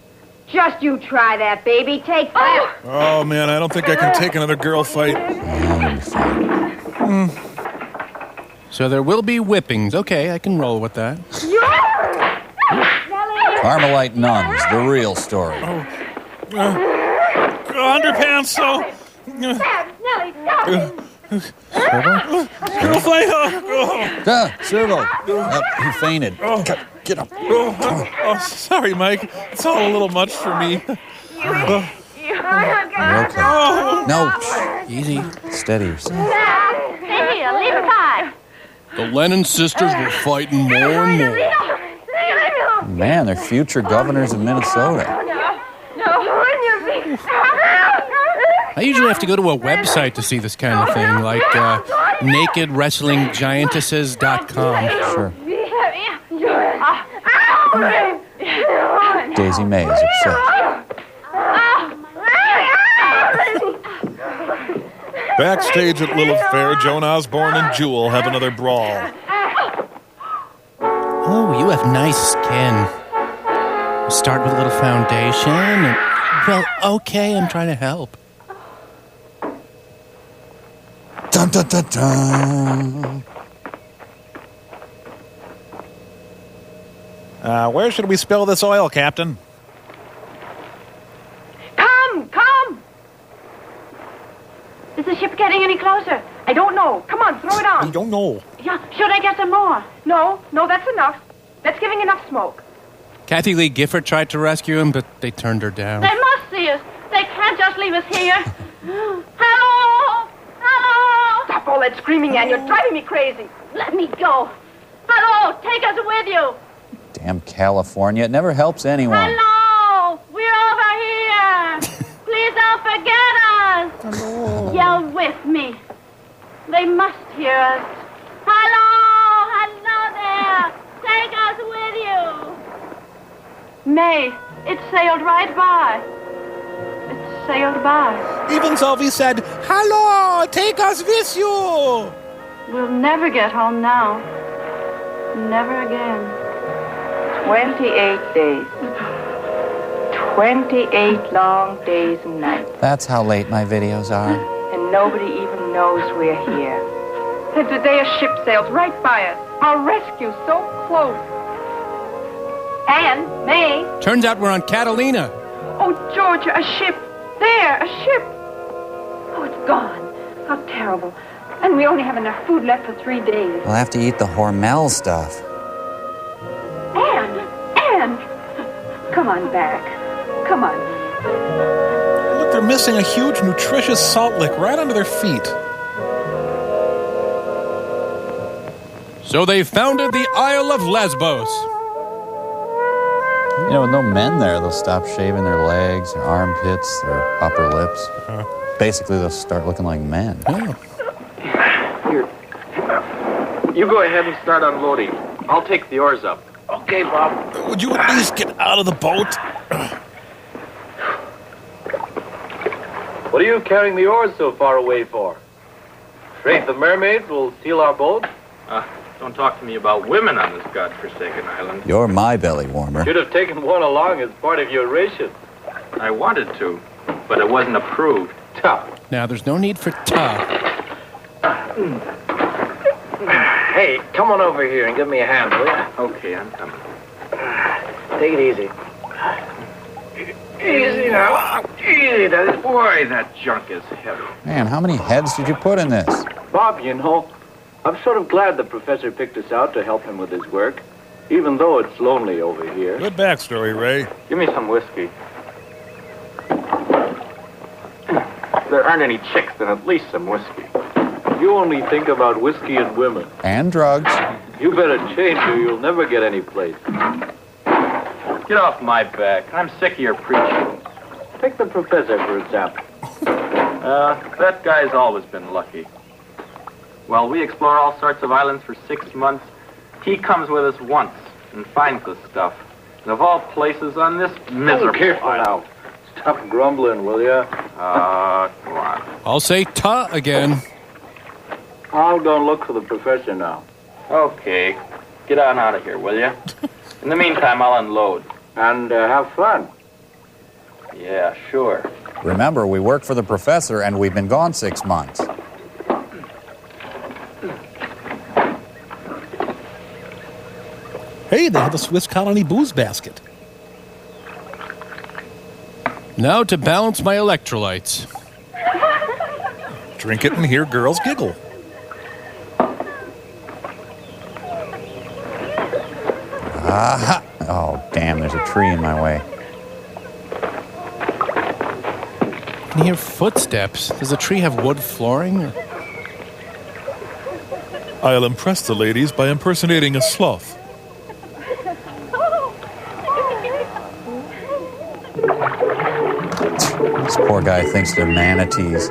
Just you try that, baby. Take that. Oh, man, I don't think I can take another girl fight. So there will be whippings. Okay, I can roll with that. Carmelite nuns, the real story. Underpants, so... Nellie, stop it. Girl fight! Servo! He fainted. Get up. Oh, sorry, Mike. It's all a little much for me. You're okay. No. Easy. Steady yourself. Stay here. Leave it by. The Lennon sisters were fighting more and more. Man, they're future governors of Minnesota. I usually have to go to a website to see this kind of thing, like nakedwrestlinggiantesses.com. Sure. Daisy May is upset. Backstage at Lilith Fair, Joan Osborne and Jewel have another brawl. Oh, you have nice skin. You start with a little foundation and... Well, okay, I'm trying to help. Dun, dun, dun, dun. Where should we spill this oil, Captain? Come! Is the ship getting any closer? I don't know. Come on, throw it on. I don't know. Yeah, should I get some more? No, that's enough. That's giving enough smoke. Kathy Lee Gifford tried to rescue him, but they turned her down. They must see us. They can't just leave us here. Hello! Hello! Stop all that screaming, Anne. You're driving me crazy. Let me go. Hello! Take us with you. Damn California. It never helps anyone. Hello! We're over here. Please don't forget us. Hello. Yell with me. They must hear us. Hello! Hello there! Take us with you. May, it sailed right by. It sailed by. Even Sylvie said, "Hello, take us with you." We'll never get home now. Never again. 28 days. 28 long days and nights. That's how late my videos are. And nobody even knows we're here. And today a ship sails right by us. Our rescue so close. Anne, May. Turns out we're on Catalina. Oh, Georgia, a ship. There, a ship. Oh, it's gone. How terrible. And we only have enough food left for 3 days. We'll have to eat the Hormel stuff. Anne! Come on back. Come on. Look, they're missing a huge, nutritious salt lick right under their feet. So they founded the Isle of Lesbos. You know, with no men there, they'll stop shaving their legs, their armpits, their upper lips. Basically, they'll start looking like men. Oh. Here. You go ahead and start unloading. I'll take the oars up. Okay, Bob. Would you at least get out of the boat? What are you carrying the oars so far away for? Afraid the mermaids will steal our boat? Don't talk to me about women on this godforsaken island. You're my belly warmer. Should have taken one along as part of your ration. I wanted to, but it wasn't approved. Tough. Now, there's no need for tough. Hey, come on over here and give me a hand, will you? Okay, I'm coming. Take it easy. Easy now. Easy. Boy, that junk is heavy. Man, how many heads did you put in this? Bob, you know, I'm sort of glad the professor picked us out to help him with his work, even though it's lonely over here. Good backstory, Ray. Give me some whiskey. If there aren't any chicks, then at least some whiskey. You only think about whiskey and women. And drugs. You better change or you'll never get any place. Get off my back. I'm sick of your preaching. Take the professor, for example. That guy's always been lucky. While we explore all sorts of islands for 6 months, he comes with us once and finds the stuff. And of all places on this miserable careful now. Stop grumbling, will ya? Come on. I'll say ta again. I'll go and look for the professor now. Okay. Get on out of here, will ya? In the meantime, I'll unload. And have fun. Yeah, sure. Remember, we work for the professor and we've been gone 6 months. Hey, they have a Swiss Colony booze basket. Now to balance my electrolytes. Drink it and hear girls giggle. Aha! Oh, damn, there's a tree in my way. I can hear footsteps. Does the tree have wood flooring? Or... I'll impress the ladies by impersonating a sloth. This poor guy thinks they're manatees.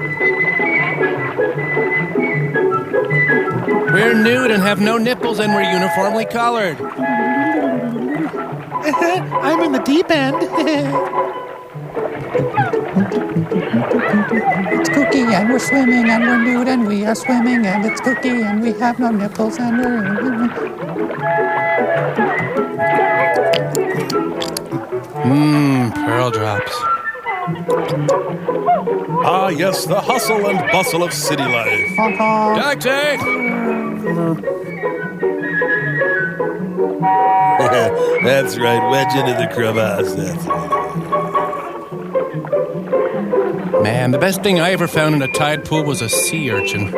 We're nude and have no nipples and we're uniformly colored. I'm in the deep end. It's Cookie and we're swimming and we're nude and we are swimming and it's Cookie and we have no nipples and we're... Pearl drops. Ah, yes, the hustle and bustle of city life. Taxi! That's right, wedge into the crevasse. That's right. Man, the best thing I ever found in a tide pool was a sea urchin.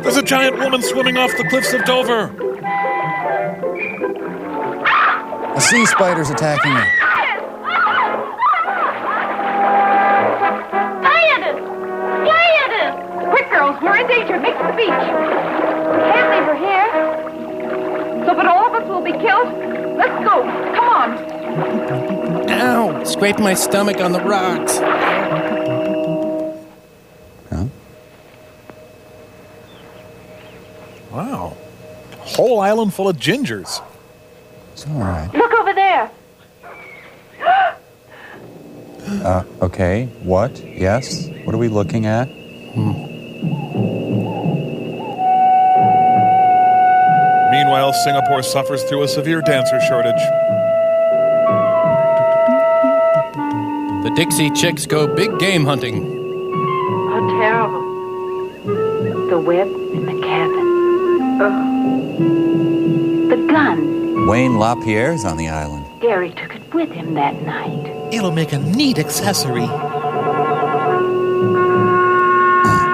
There's a giant woman swimming off the cliffs of Dover. A sea spider's attacking me. Quick, girls, we're in danger. Make the speech. Can't leave her here. So that all of us will be killed? Let's go. Come on. Ow! Scraped my stomach on the rocks. Huh? Wow. Whole island full of gingers. It's all right. Look over there. Okay. What? Yes? What are we looking at? Meanwhile, Singapore suffers through a severe dancer shortage. The Dixie Chicks go big game hunting. How terrible. The web in the cabin. The gun. Wayne LaPierre's on the island. Gary took it with him that night. It'll make a neat accessory.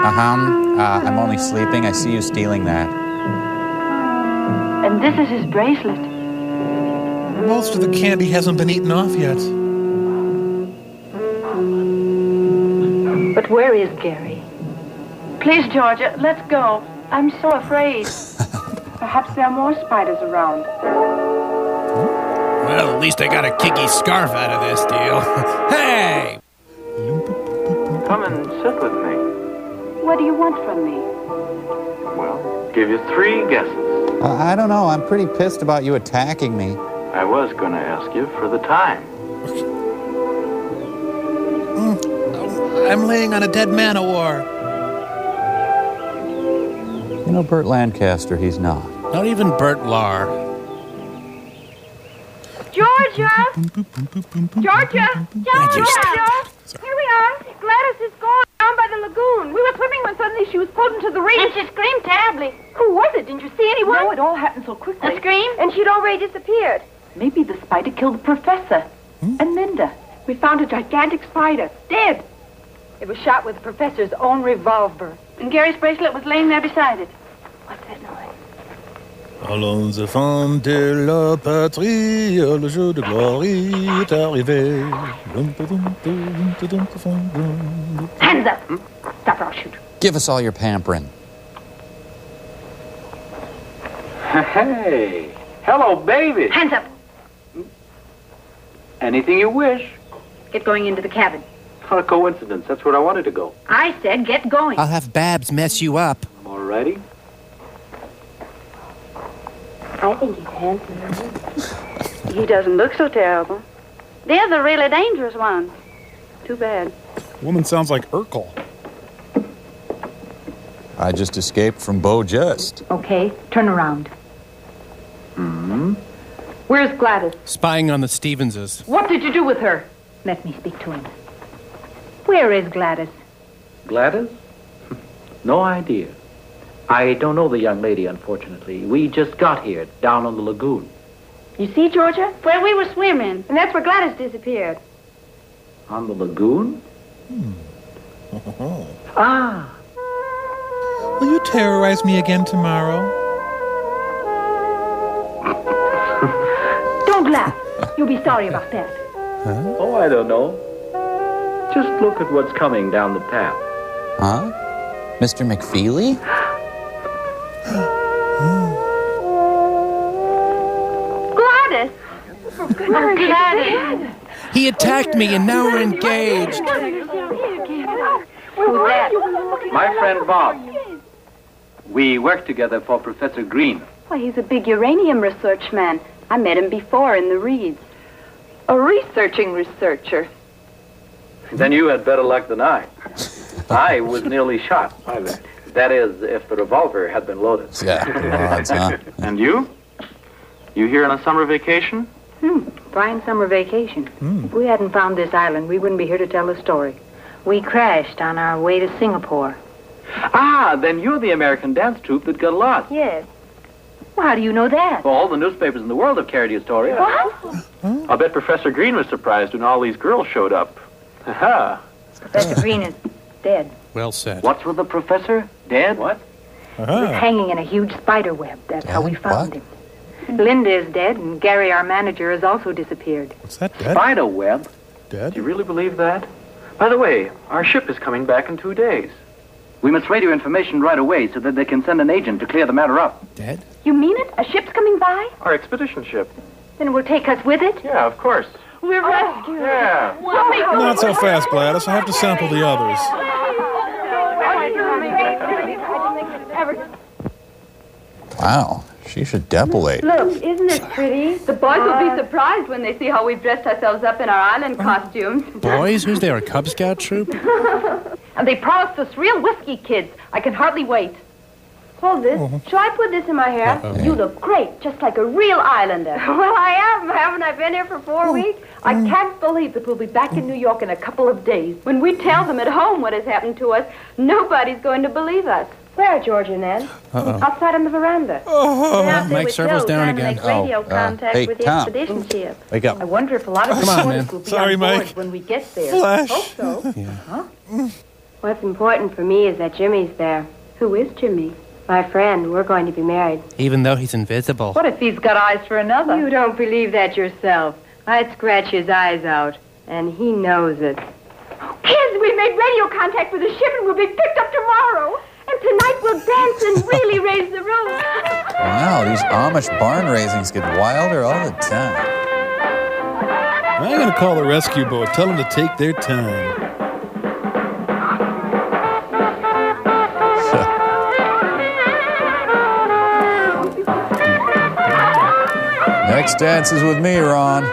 I'm only sleeping. I see you stealing that. And this is his bracelet. Most of the candy hasn't been eaten off yet. But where is Gary? Please, Georgia, let's go. I'm so afraid. Perhaps there are more spiders around. Well, at least I got a kicky scarf out of this deal. Hey! Come and sit with me. What do you want from me? Well, give you 3 guesses. I don't know. I'm pretty pissed about you attacking me. I was going to ask you for the time. I'm laying on a dead man-o-war. You know, Burt Lancaster, he's not. Not even Burt Lahr. Georgia! Georgia! Georgia! Here we are. Gladys is gone down by the lagoon. We were swimming when suddenly she was pulled into the reef. And she screamed terribly. Who was it? Didn't you see anyone? No, it all happened so quickly. A scream? And she'd already disappeared. Maybe the spider killed the professor. And Linda. We found a gigantic spider. Dead. It was shot with the professor's own revolver. And Gary's bracelet was laying there beside it. What's that noise? Allons enfants de la patrie, le jour de gloire est arrivé. Hands up! Stop or I'll shoot. Give us all your pampering. Hey, hello, baby. Hands up! Anything you wish. Get going into the cabin. What a coincidence. That's where I wanted to go. I said get going. I'll have Babs mess you up. I'm all ready. I think he's handsome. He doesn't look so terrible. They're the really dangerous ones. Too bad. Woman sounds like Urkel. I just escaped from Beau Just. Okay, turn around. Where's Gladys? Spying on the Stevenses. What did you do with her? Let me speak to him. Where is Gladys? Gladys? No idea. I don't know the young lady, unfortunately. We just got here, down on the lagoon. You see, Georgia? Where we were swimming. And that's where Gladys disappeared. On the lagoon? Ah. Will you terrorize me again tomorrow? Don't laugh. You'll be sorry about that. Huh? Oh, I don't know. Just look at what's coming down the path. Huh? Mr. McFeely? Gladys! For goodness sake, Gladys! He attacked me and now we're engaged. Who's that? My friend Bob. We work together for Professor Green. Why, he's a big uranium research man. I met him before in the reeds. A researching researcher. Then you had better luck than I. I was nearly shot. That is, if the revolver had been loaded. Yeah, odds, huh? And you? You here on a summer vacation? Fine summer vacation. If we hadn't found this island, we wouldn't be here to tell the story. We crashed on our way to Singapore. Ah, then you're the American dance troupe that got lost. Yes. Well, how do you know that? Well, all the newspapers in the world have carried your story. What? I'll bet Professor Green was surprised when all these girls showed up. Ha-ha. Professor Green is dead. Well said. What's with the professor? Dead? What? He was hanging in a huge spider web. That's how we found him. Linda is dead, and Gary, our manager, has also disappeared. What's that, dead? Spider web? Dead? Do you really believe that? By the way, our ship is coming back in 2 days. We must radio information right away so that they can send an agent to clear the matter up. Dead? You mean it? A ship's coming by? Our expedition ship. Then it will take us with it? Yeah, of course. We're rescued. Yeah. Not so fast, Gladys. I have to sample the others. Wow, she should depilate. Look, isn't it pretty? The boys will be surprised when they see how we've dressed ourselves up in our island costumes. Boys? Who's there, a Cub Scout troop? And they promised us real whiskey kids. I can hardly wait. Hold this. Shall I put this in my hair? You look great, just like a real islander. Well, I am. Haven't I been here for 4 weeks? I can't believe that we'll be back in New York in a couple of days. When we tell them at home what has happened to us, nobody's going to believe us. Where are George and Ann? Outside on the veranda. Mike Servo's down again. Radio contact hey, with the Tom. expedition ship. Wake up. I wonder if a lot of Come on, reporters man. will be Sorry, on board Mike. when we get there. Flash. Hope so. Yeah. What's important for me is that Jimmy's there. Who is Jimmy? My friend. We're going to be married. Even though he's invisible. What if he's got eyes for another? You don't believe that yourself. I'd scratch his eyes out, and he knows it. Kids, we made radio contact with the ship and we'll be picked up tomorrow. And tonight we'll dance and really raise the roof. Wow, these Amish barn raisings get wilder all the time. I'm going to call the rescue boat. Tell them to take their time. Next dance is with me, Ron.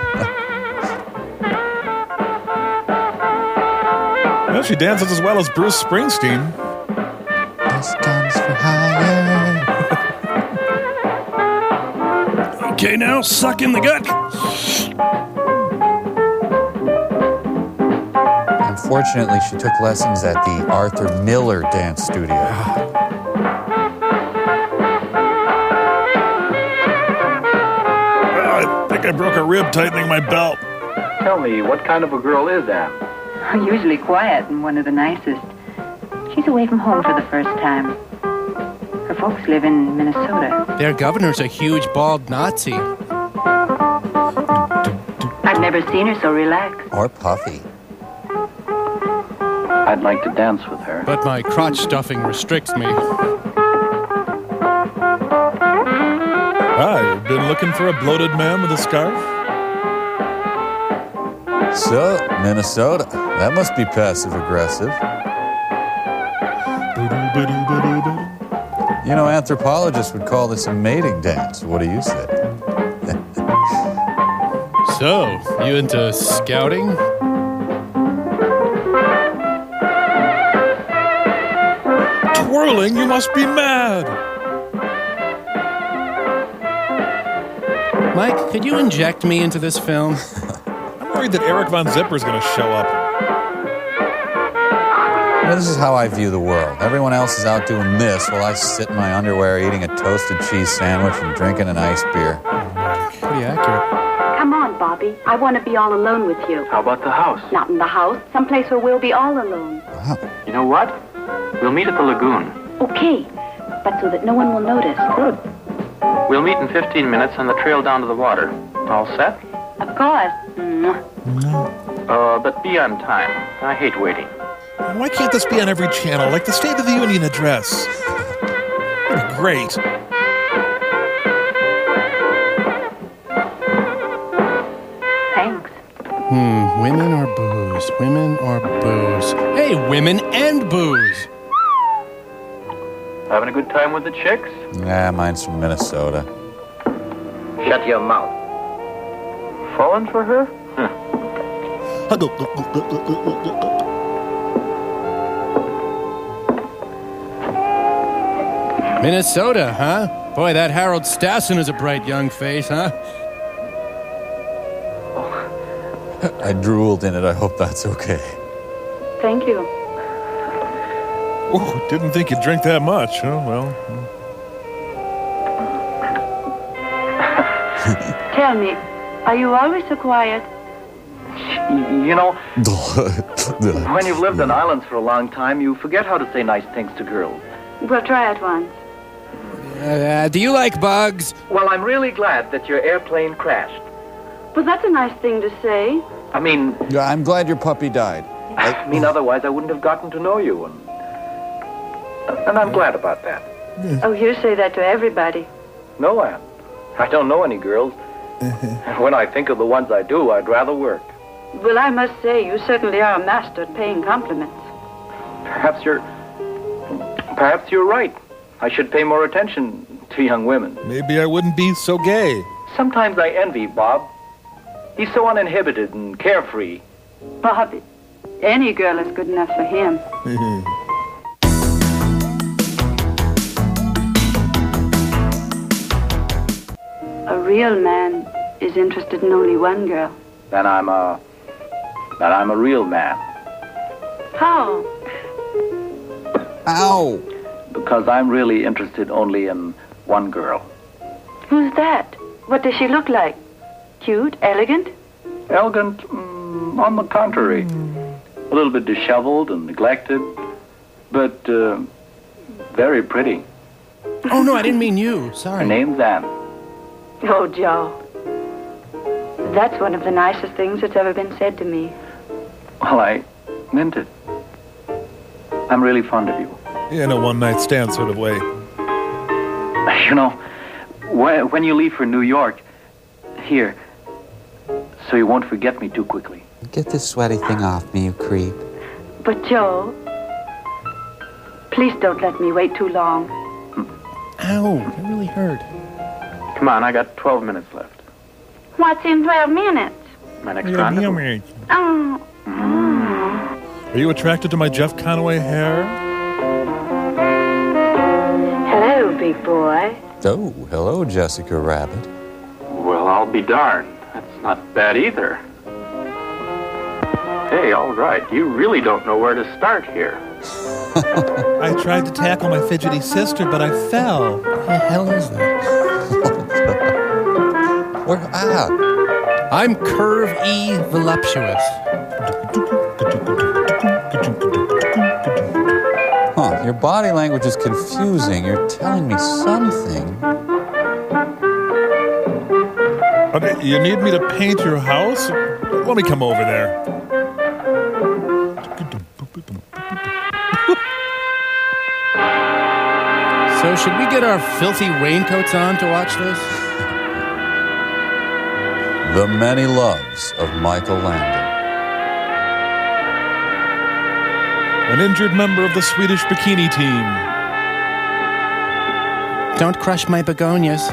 Well, she dances as well as Bruce Springsteen. This stands for higher. Okay, now suck in the gut. Unfortunately, she took lessons at the Arthur Miller Dance Studio. I think I broke a rib tightening my belt. Tell me, what kind of a girl is Anne? Usually quiet and one of the nicest. She's away from home for the first time. Her folks live in Minnesota. Their governor's a huge bald Nazi. I've never seen her so relaxed. Or puffy. I'd like to dance with her. But my crotch stuffing restricts me. You've been looking for a bloated man with a scarf? So, Minnesota. That must be passive-aggressive. You know, anthropologists would call this a mating dance. What do you say? So, you into scouting? Twirling, you must be mad. Mike, could you inject me into this film? I'm worried that Eric Von Zipper's going to show up. Well, this is how I view the world. Everyone else is out doing this while I sit in my underwear eating a toasted cheese sandwich and drinking an iced beer. Pretty accurate. Come on, Bobby. I want to be all alone with you. How about the house? Not in the house. Someplace where we'll be all alone. You know what? We'll meet at the lagoon. Okay, but so that no one will notice. Good. We'll meet in 15 minutes on the trail down to the water. All set? Of course. But be on time. I hate waiting. Why can't this be on every channel, like the State of the Union address? That'd be great. Thanks. Women or booze? Women or booze? Hey, women and booze! Having a good time with the chicks? Nah, mine's from Minnesota. Shut your mouth. Fallen for her? Minnesota, huh? Boy, that Harold Stassen is a bright young face, huh? I drooled in it. I hope that's okay. Thank you. Oh, didn't think you'd drink that much. Oh, well. Tell me, are you always so quiet? You know, when you've lived on islands for a long time, you forget how to say nice things to girls. We'll try it once. Do you like bugs? Well, I'm really glad that your airplane crashed. Well, that's a nice thing to say. I mean... Yeah, I'm glad your puppy died. I mean, otherwise I wouldn't have gotten to know you, and I'm glad about that. Oh, you say that to everybody. No, Anne. I don't know any girls. When I think of the ones I do, I'd rather work. Well, I must say, you certainly are a master at paying compliments. Perhaps you're right. I should pay more attention to young women. Maybe I wouldn't be so gay. Sometimes I envy Bob. He's so uninhibited and carefree. Bobby, any girl is good enough for him. A real man is interested in only one girl. Then I'm a real man. How? Ow! Because I'm really interested only in one girl. Who's that? What does she look like? Cute? Elegant? Elegant? On the contrary. A little bit disheveled and neglected, but very pretty. Oh, no, I didn't mean you. Sorry. Her name's Anne. Oh, Joe. That's one of the nicest things that's ever been said to me. Well, I meant it. I'm really fond of you. In a one-night stand sort of way. You know, when you leave for New York, here, so you won't forget me too quickly. Get this sweaty thing off me, you creep. But, Joe, please don't let me wait too long. Ow, that really hurt. Come on, I got 12 minutes left. What's in 12 minutes? My next rendezvous. Oh. Are you attracted to my Jeff Conaway hair? Hello, big boy. Oh, hello, Jessica Rabbit. I'll be darned. That's not bad either. Hey, all right. You really don't know where to start here. I tried to tackle my fidgety sister, but I fell. What the hell is that? I'm Curve E Voluptuous. Huh, your body language is confusing. You're telling me something. Okay, you need me to paint your house? Let me come over there. So should we get our filthy raincoats on to watch this? The Many Loves of Michael Landon. An injured member of the Swedish bikini team. Don't crush my begonias.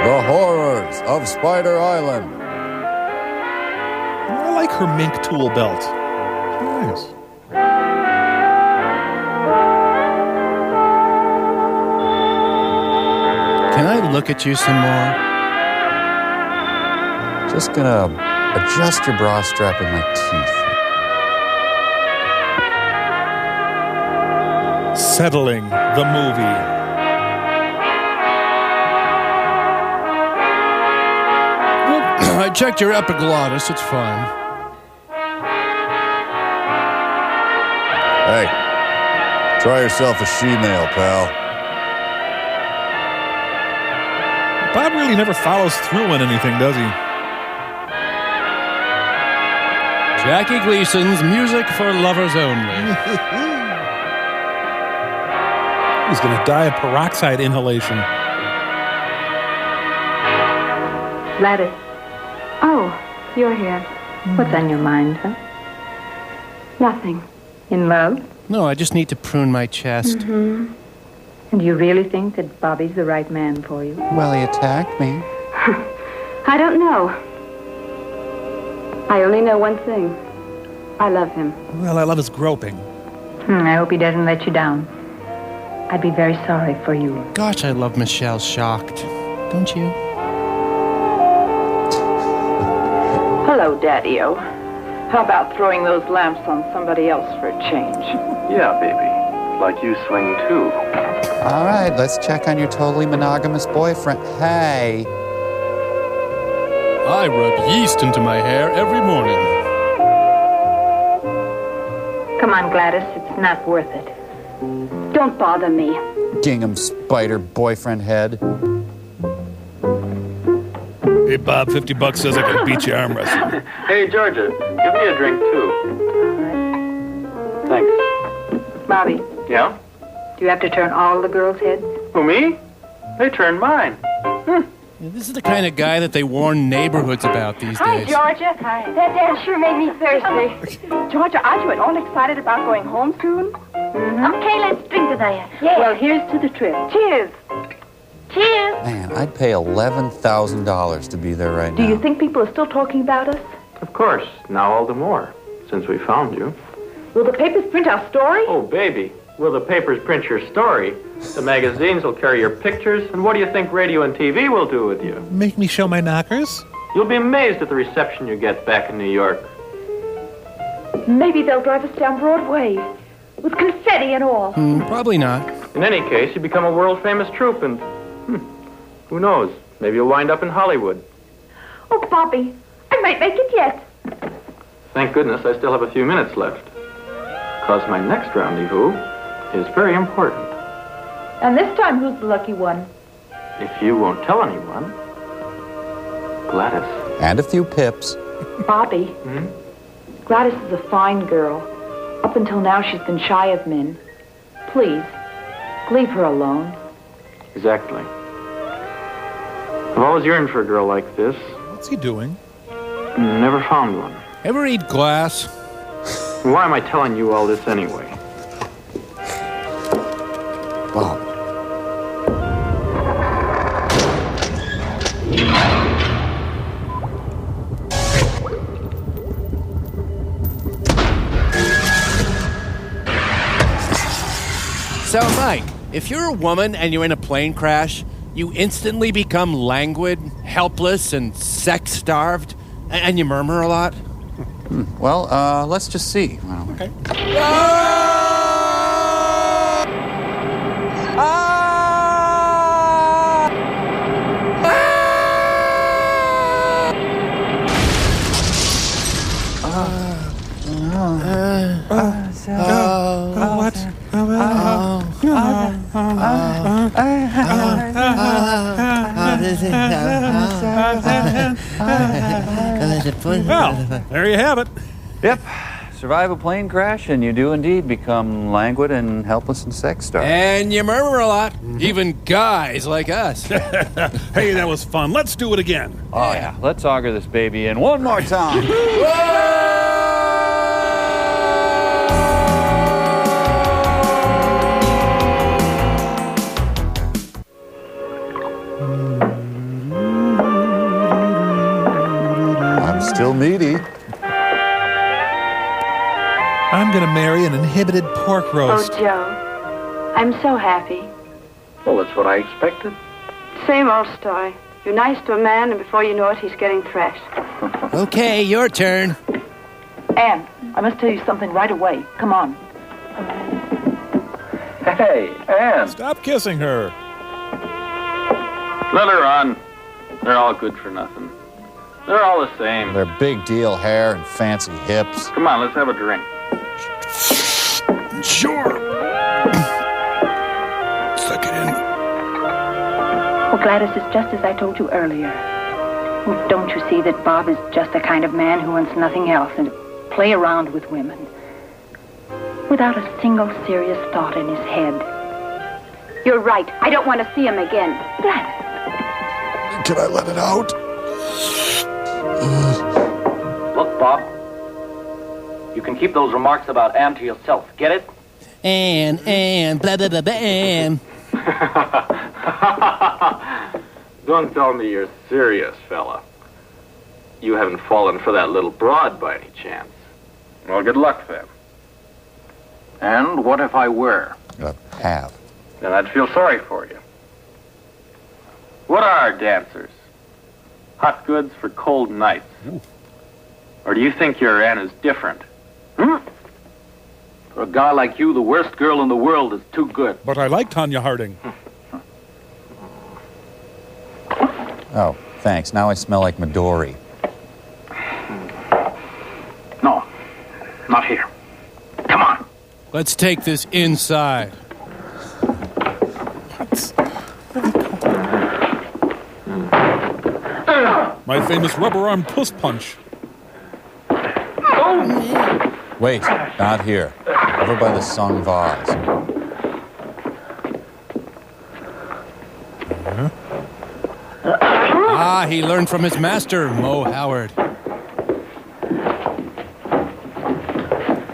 The Horrors of Spider Island. I like her mink tool belt. Nice. Can I look at you some more? Just gonna adjust your bra strap with my teeth. Settling the movie. I checked your epiglottis. It's fine. Hey, try yourself a she-male, pal. Bob really never follows through on anything, does he? Jackie Gleason's Music for Lovers Only. He's going to die of peroxide inhalation. Gladys. Oh, you're here. What's on your mind, huh? Nothing. In love? No, I just need to prune my chest. Mm-hmm. And you really think that Bobby's the right man for you? Well, he attacked me. I don't know. I only know one thing. I love him. Well, I love his groping. I hope he doesn't let you down. I'd be very sorry for you. Gosh, I love Michelle Shocked. Don't you? Hello, Daddy-O. How about throwing those lamps on somebody else for a change? Yeah, baby. Like you swing too. All right, let's check on your totally monogamous boyfriend. Hey. I rub yeast into my hair every morning. Come on, Gladys. It's not worth it. Don't bother me. Gingham spider boyfriend head. Hey, Bob, $50 says I can beat you arm wrestling. Hey, Georgia, give me a drink too. Thanks. Bobby, Yeah? do you have to turn all the girls' heads? Who, me? They turned mine. This is the kind of guy that they warn neighborhoods about these days. Georgia. Hi. That dance sure made me thirsty. Georgia, aren't you at all excited about going home soon? Mm-hmm. Okay, let's drink to that. Yeah. Well, here's to the trip. Cheers. Cheers. Man, I'd pay $11,000 to be there right now. Do you think people are still talking about us? Of course, now all the more, since we found you. Will the papers print our story? Oh, baby, will the papers print your story? The magazines will carry your pictures, and what do you think radio and TV will do with you? Make me show my knockers? You'll be amazed at the reception you get back in New York. Maybe they'll drive us down Broadway, with confetti and all. Probably not. In any case, you become a world-famous troupe, and who knows, maybe you'll wind up in Hollywood. Oh, Bobby, I might make it yet. Thank goodness I still have a few minutes left, because my next rendezvous is very important. And this time, who's the lucky one? If you won't tell anyone, Gladys. And a few pips. Bobby, Gladys is a fine girl. Up until now, she's been shy of men. Please, leave her alone. Exactly. I've always yearned for a girl like this. What's he doing? Never found one. Ever eat glass? Why am I telling you all this anyway? Bob. So, Mike, if you're a woman and you're in a plane crash, you instantly become languid, helpless, and sex-starved? And you murmur a lot? Well, let's just see. Okay. Well, there you have it. Yep. Survive a plane crash, and you do indeed become languid and helpless and sex-starved. And you murmur a lot. Even guys like us. Hey, that was fun. Let's do it again. Oh, yeah. Let's auger this baby in one more time. I'm still needy. I'm going to marry an inhibited pork roast. Oh, Joe, I'm so happy. Well, that's what I expected. Same old story. You're nice to a man, and before you know it, he's getting thrashed. Okay, your turn. Anne, I must tell you something right away. Come on. Hey, Anne. Stop kissing her. Let her on. They're all good for nothing. They're all the same. Their big deal hair and fancy hips. Come on, let's have a drink. Sure. Suck it in. Well, Gladys, it's just as I told you earlier. Well, don't you see that Bob is just the kind of man who wants nothing else than to play around with women without a single serious thought in his head? You're right. I don't want to see him again. Gladys. Can I let it out? Look, Bob. You can keep those remarks about Anne to yourself. Get it? And, blah, blah, blah, blah, and. Don't tell me you're serious, fella. You haven't fallen for that little broad by any chance. Well, good luck, then. And what if I were? Have. Then I'd feel sorry for you. What are dancers? Hot goods for cold nights. Ooh. Or do you think your Anne is different? Hmm? For a guy like you, the worst girl in the world is too good. But I like Tanya Harding. Oh, thanks. Now I smell like Midori. No, not here. Come on. Let's take this inside. My famous rubber-armed puss punch. Wait, not here. Over by the sung vase. Ah, he learned from his master, Mo Howard.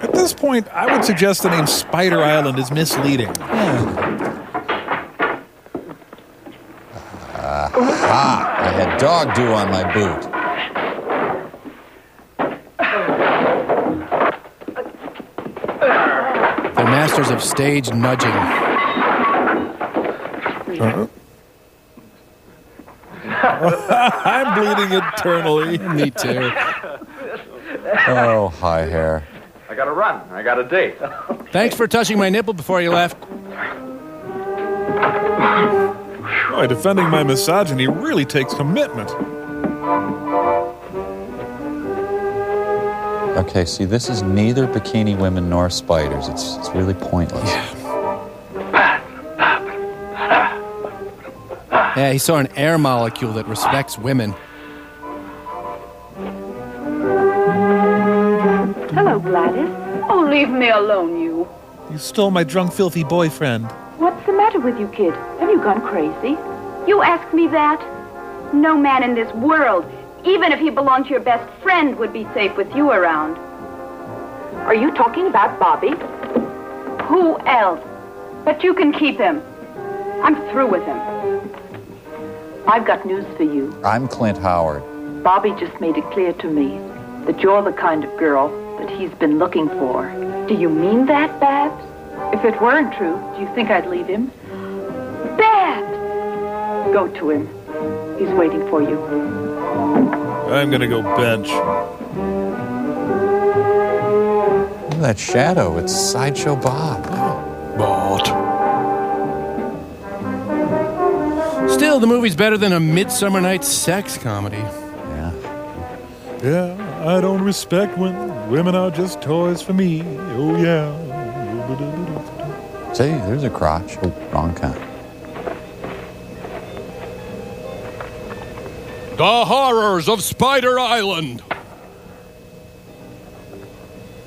At this point, I would suggest the name Spider Island is misleading. I had dog dew on my boot. The masters of stage nudging. I'm bleeding internally. Me too. Oh, hi, hair. I gotta run. I got a date. Thanks for touching my nipple before you left. Boy, defending my misogyny really takes commitment. Okay, see, this is neither bikini women nor spiders. It's really pointless. Yeah, he saw an air molecule that respects women. Hello, Gladys. Oh, leave me alone, you. You stole my drunk, filthy boyfriend. What's the matter with you, kid? Have you gone crazy? You ask me that? No man in this world, even if he belonged to your best friend, would be safe with you around. Are you talking about Bobby? Who else? But you can keep him. I'm through with him. I've got news for you. I'm Clint Howard. Bobby just made it clear to me that you're the kind of girl that he's been looking for. Do you mean that, Babs? If it weren't true, do you think I'd leave him? Babs! Go to him. He's waiting for you. I'm gonna go bench. Look at that shadow. It's Sideshow Bob. But Still, the movie's better than a Midsummer Night's Sex comedy. yeah, I don't respect when women are just toys for me. Oh yeah. See, there's a crotch. Oh, wrong kind. The horrors of Spider Island.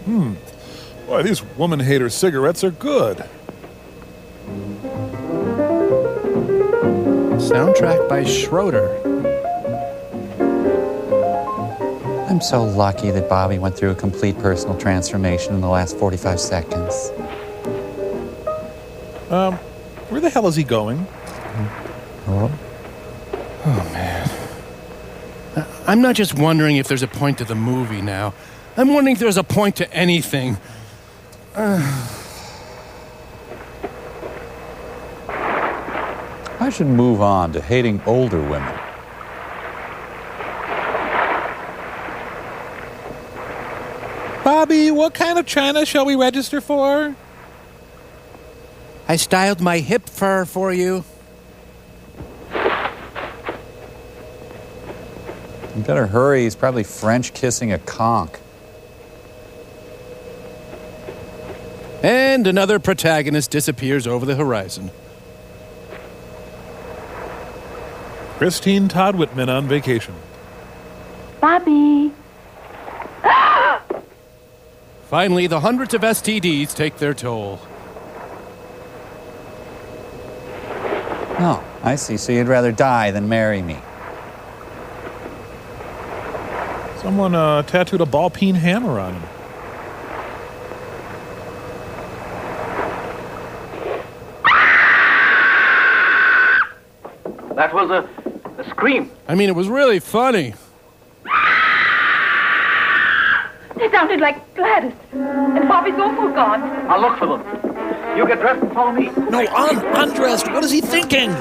Boy, these woman hater cigarettes are good. Soundtrack by Schroeder. I'm so lucky that Bobby went through a complete personal transformation in the last 45 seconds. Where the hell is he going? Hello? Oh, man. I'm not just wondering if there's a point to the movie now. I'm wondering if there's a point to anything. I should move on to hating older women. Bobby, what kind of china shall we register for? I styled my hip fur for you. You better hurry. He's probably French kissing a conch. And another protagonist disappears over the horizon. Christine Todd Whitman on vacation. Bobby. Finally, the hundreds of STDs take their toll. Oh, I see. So you'd rather die than marry me. Someone tattooed a ball-peen hammer on him. That was a scream. I mean, it was really funny. They sounded like Gladys. And Bobby's also gone. I'll look for them. You get dressed and follow me. No, undressed. What is he thinking?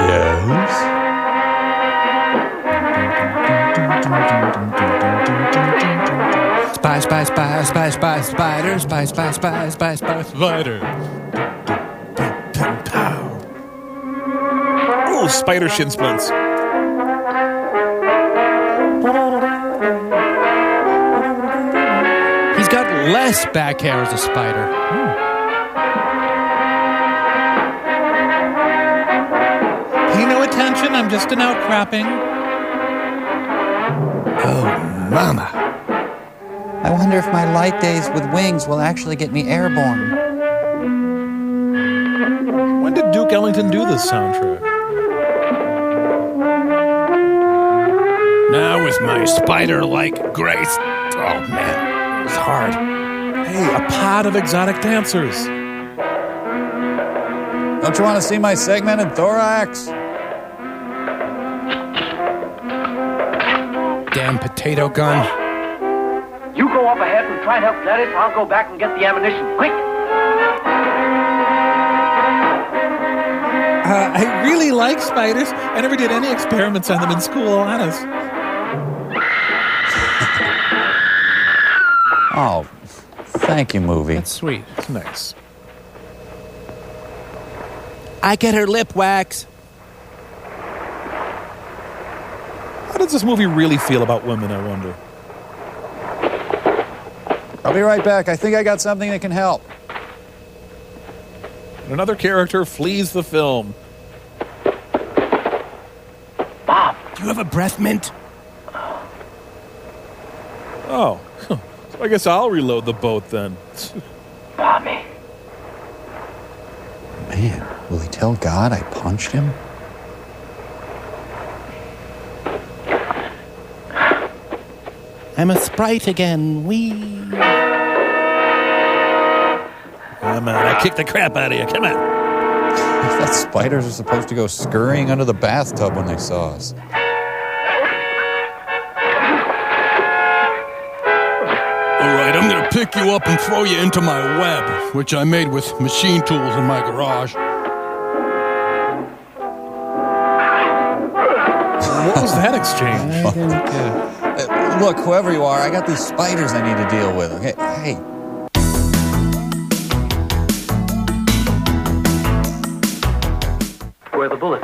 Yes? Spy, spy, spy, spy, spy, spider, spy, spy, spy, spy, spy, spider. Oh, spider shin splints. He's got less back hair as a spider. Pay no attention, I'm just an outcropping. Oh, mama. I wonder if my light days with wings will actually get me airborne. When did Duke Ellington do this soundtrack? Now with my spider-like grace. Oh, man. It's hard. Hey, a pod of exotic dancers. Don't you want to see my segmented thorax? Damn potato gun. You go up ahead and try and help Gladys. I'll go back and get the ammunition. Quick! I really like spiders. I never did any experiments on them in school, honest. Oh, thank you, movie. That's sweet. It's nice. I get her lip wax. How does this movie really feel about women, I wonder? I'll be right back. I think I got something that can help. And another character flees the film. Bob! Do you have a breath mint? Oh, so I guess I'll reload the boat then. Bobby. Man, will he tell God I punched him? I'm a sprite again. Wee. Come on, I kicked the crap out of you. Come on. I thought spiders were supposed to go scurrying under the bathtub when they saw us. All right, I'm gonna pick you up and throw you into my web, which I made with machine tools in my garage. What was that exchange? Look, whoever you are, I got these spiders I need to deal with. Okay, hey. Where are the bullets?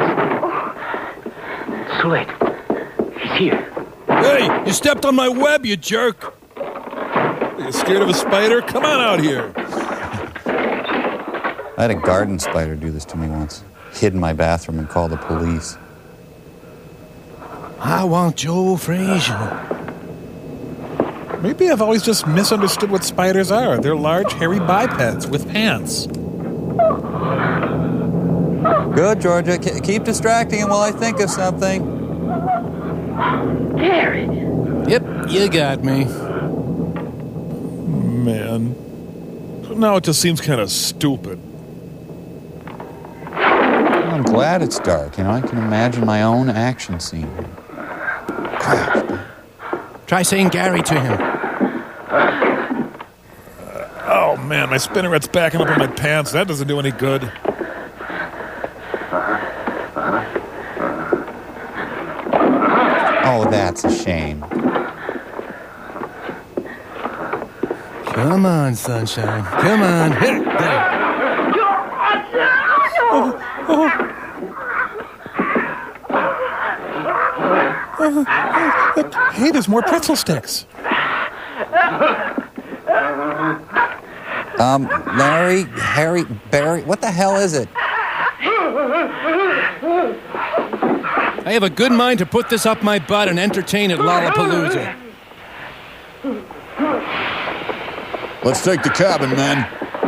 It's too late. He's here. Hey, you stepped on my web, you jerk! You scared of a spider? Come on out here. I had a garden spider do this to me once. Hid in my bathroom and called the police. I want Joe Frazier. Maybe I've always just misunderstood what spiders are. They're large, hairy bipeds with pants. Good, Georgia. Keep distracting him while I think of something. Gary. Yep, you got me. Man. Now it just seems kind of stupid. I'm glad it's dark. I can imagine my own action scene. Try saying Gary to him. Oh, man, my spinneret's backing up in my pants. That doesn't do any good. Oh, that's a shame. Come on, sunshine. Come on. Hit it. There. Hey, there's more pretzel sticks. Larry, Harry, Barry, what the hell is it? I have a good mind to put this up my butt and entertain at Lollapalooza. Let's take the cabin, men.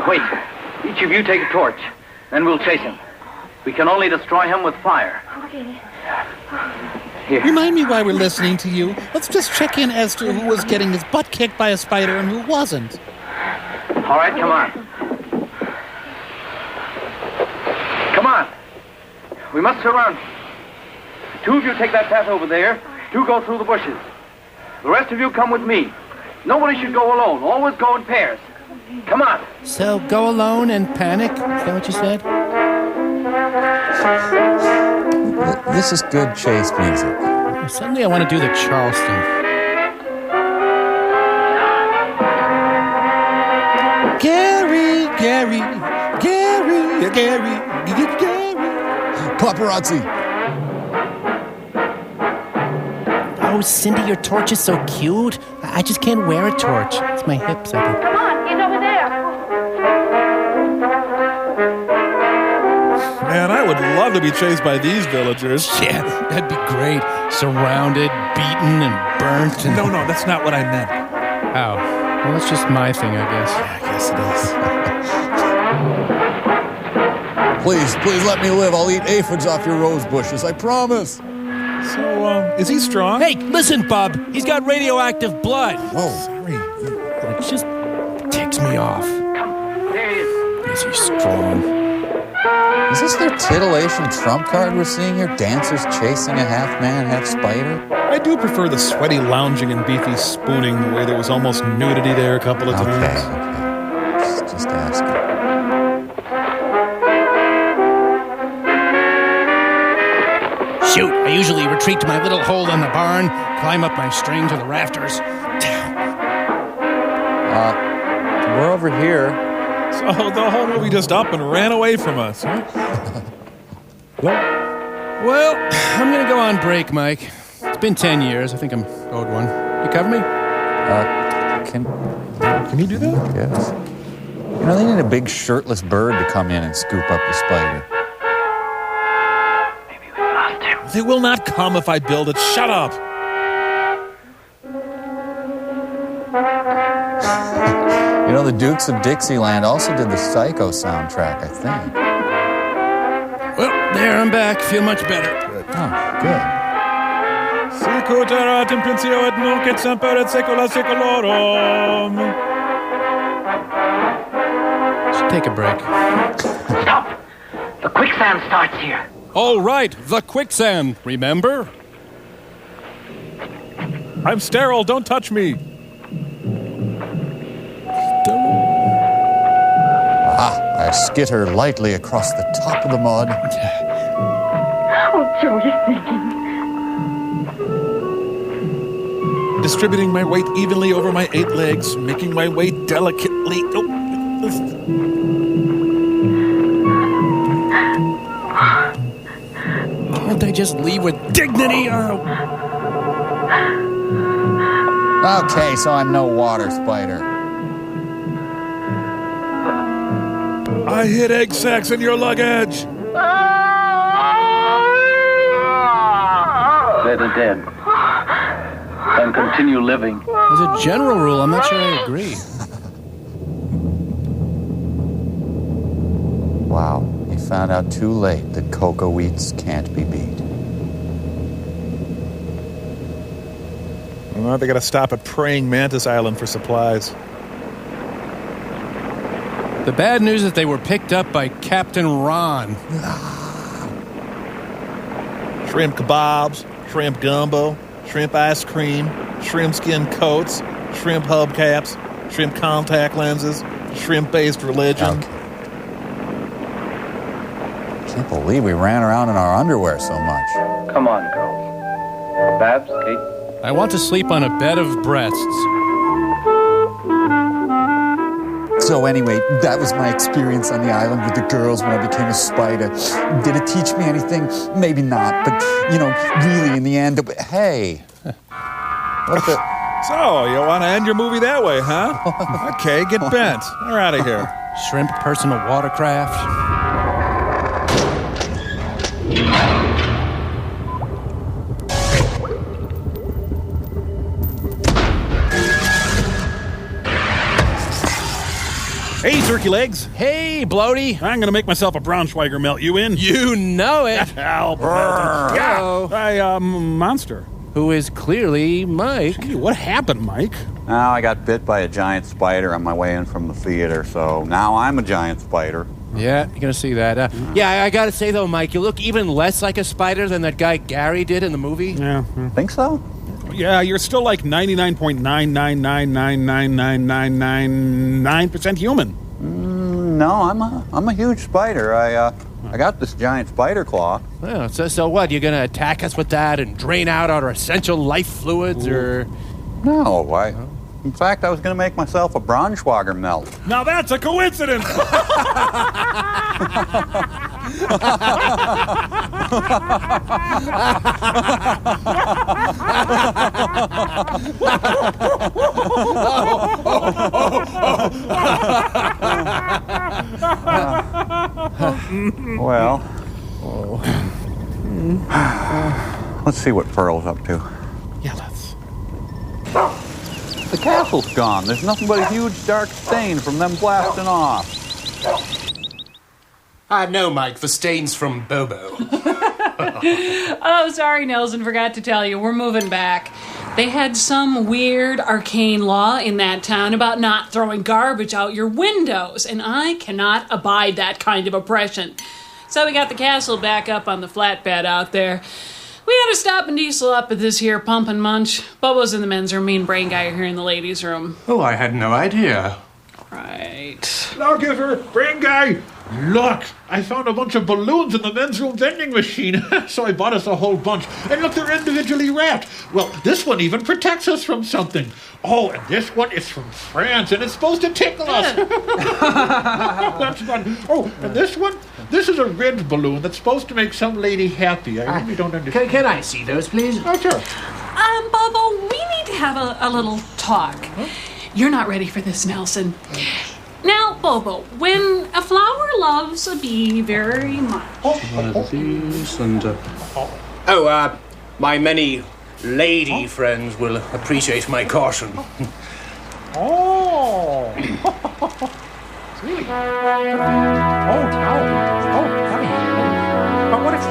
Wait. Each of you take a torch. Then we'll chase him. We can only destroy him with fire. Okay. Here. Remind me why we're listening to you. Let's just check in as to who was getting his butt kicked by a spider and who wasn't. All right, come on. Come on. We must surround. 2 of you take that path over there. 2 go through the bushes. The rest of you come with me. Nobody should go alone. Always go in pairs. Come on. So go alone and panic? Is that what you said? This is good chase music. Suddenly I want to do the Charleston. Gary. Paparazzi. Oh, Cindy, your torch is so cute. I just can't wear a torch. It's my hips, I think. Come on, get over there. Man, I would love to be chased by these villagers. Yeah, that'd be great. Surrounded, beaten, and burnt. And... No, that's not what I meant. Oh. Well, that's just my thing, I guess. Yeah, I guess it is. Please let me live. I'll eat aphids off your rose bushes, I promise. So, is he strong? Hey, listen, Bub. He's got radioactive blood. Whoa. Sorry. It just ticks me off. There he is. Is he strong? Is this their titillation trump card we're seeing here? Dancers chasing a half man, half spider? I do prefer the sweaty lounging and beefy spooning, the way there was almost nudity there a couple of times. Okay. Just asking. Shoot, I usually retreat to my little hole in the barn, climb up my string to the rafters. We're over here. So the whole movie just up and ran away from us, huh? Well, I'm gonna go on break, Mike. It's been 10 years. I think I'm owed one. You cover me? Can you do that? Yes. They need a big shirtless bird to come in and scoop up the spider. They will not come if I build it. Shut up. The Dukes of Dixieland also did the Psycho soundtrack, I think. Well, there, I'm back. Feel much better. Oh, good. Sicut in principio et nunc et semper et saecula saeculorum. Should take a break. Stop! The quicksand starts here. All right, the quicksand, remember? I'm sterile, don't touch me. skitter lightly across the top of the mud. Oh, Joe, you're thinking. Distributing my weight evenly over my 8 legs, making my way delicately. Can't they just leave with dignity? Okay, so I'm no water spider. I hid egg sacs in your luggage. Better dead than continue living. As a general rule, I'm not sure I agree. Wow, he found out too late that cocoa wheats can't be beat. Well, they got to stop at Praying Mantis Island for supplies. The bad news is they were picked up by Captain Ron. Shrimp kebabs, shrimp gumbo, shrimp ice cream, shrimp skin coats, shrimp hubcaps, shrimp contact lenses, shrimp-based religion. Okay. I can't believe we ran around in our underwear so much. Come on, girls. Babs, Kate. I want to sleep on a bed of breasts. So anyway, that was my experience on the island with the girls when I became a spider. Did it teach me anything? Maybe not, but, really in the end, hey. What the... So, you want to end your movie that way, huh? Okay, get bent. We're out of here. Shrimp personal watercraft. Hey, turkey legs. Hey, Bloaty. I'm going to make myself a Braunschweiger melt. You in? You know it. Albert. Yeah. Monster. Who is clearly Mike. Gee, what happened, Mike? Now I got bit by a giant spider on my way in from the theater, so now I'm a giant spider. Yeah, you're going to see that. Yeah, I got to say, though, Mike, you look even less like a spider than that guy Gary did in the movie. Yeah. Think so? Yeah, you're still like 99.9999999% human. No, I'm a huge spider. I got this giant spider claw. Yeah, so what? You're going to attack us with that and drain out our essential life fluids, or... No, in fact, I was going to make myself a Braunschweiger melt. Now that's a coincidence! Well, let's see what Pearl's up to. Yeah, let's. The castle's gone. There's nothing but a huge dark stain from them blasting off. No, Mike, the stain's from Bobo. Oh, sorry, Nelson, forgot to tell you. We're moving back. They had some weird arcane law in that town about not throwing garbage out your windows, and I cannot abide that kind of oppression. So we got the castle back up on the flatbed out there. We had to stop and diesel up at this here pump and munch. Bubba's in the men's room, me and Brain Guy are here in the ladies' room. Oh, I had no idea. Right. Lawgiver, Brain Guy, look, I found a bunch of balloons in the men's room vending machine, so I bought us a whole bunch. And look, they're individually wrapped. Well, this one even protects us from something. Oh, and this one is from France, and it's supposed to tickle us. That's fun. Oh, and this one? This is a red balloon that's supposed to make some lady happy. I really don't understand. Can I see those, please? Oh, sure. Bubba, we need to have a little talk. Huh? You're not ready for this, Nelson. Now, Bobo, when a flower loves a bee very much... my many lady friends will appreciate my caution. Oh! Really? Oh, honey. But what if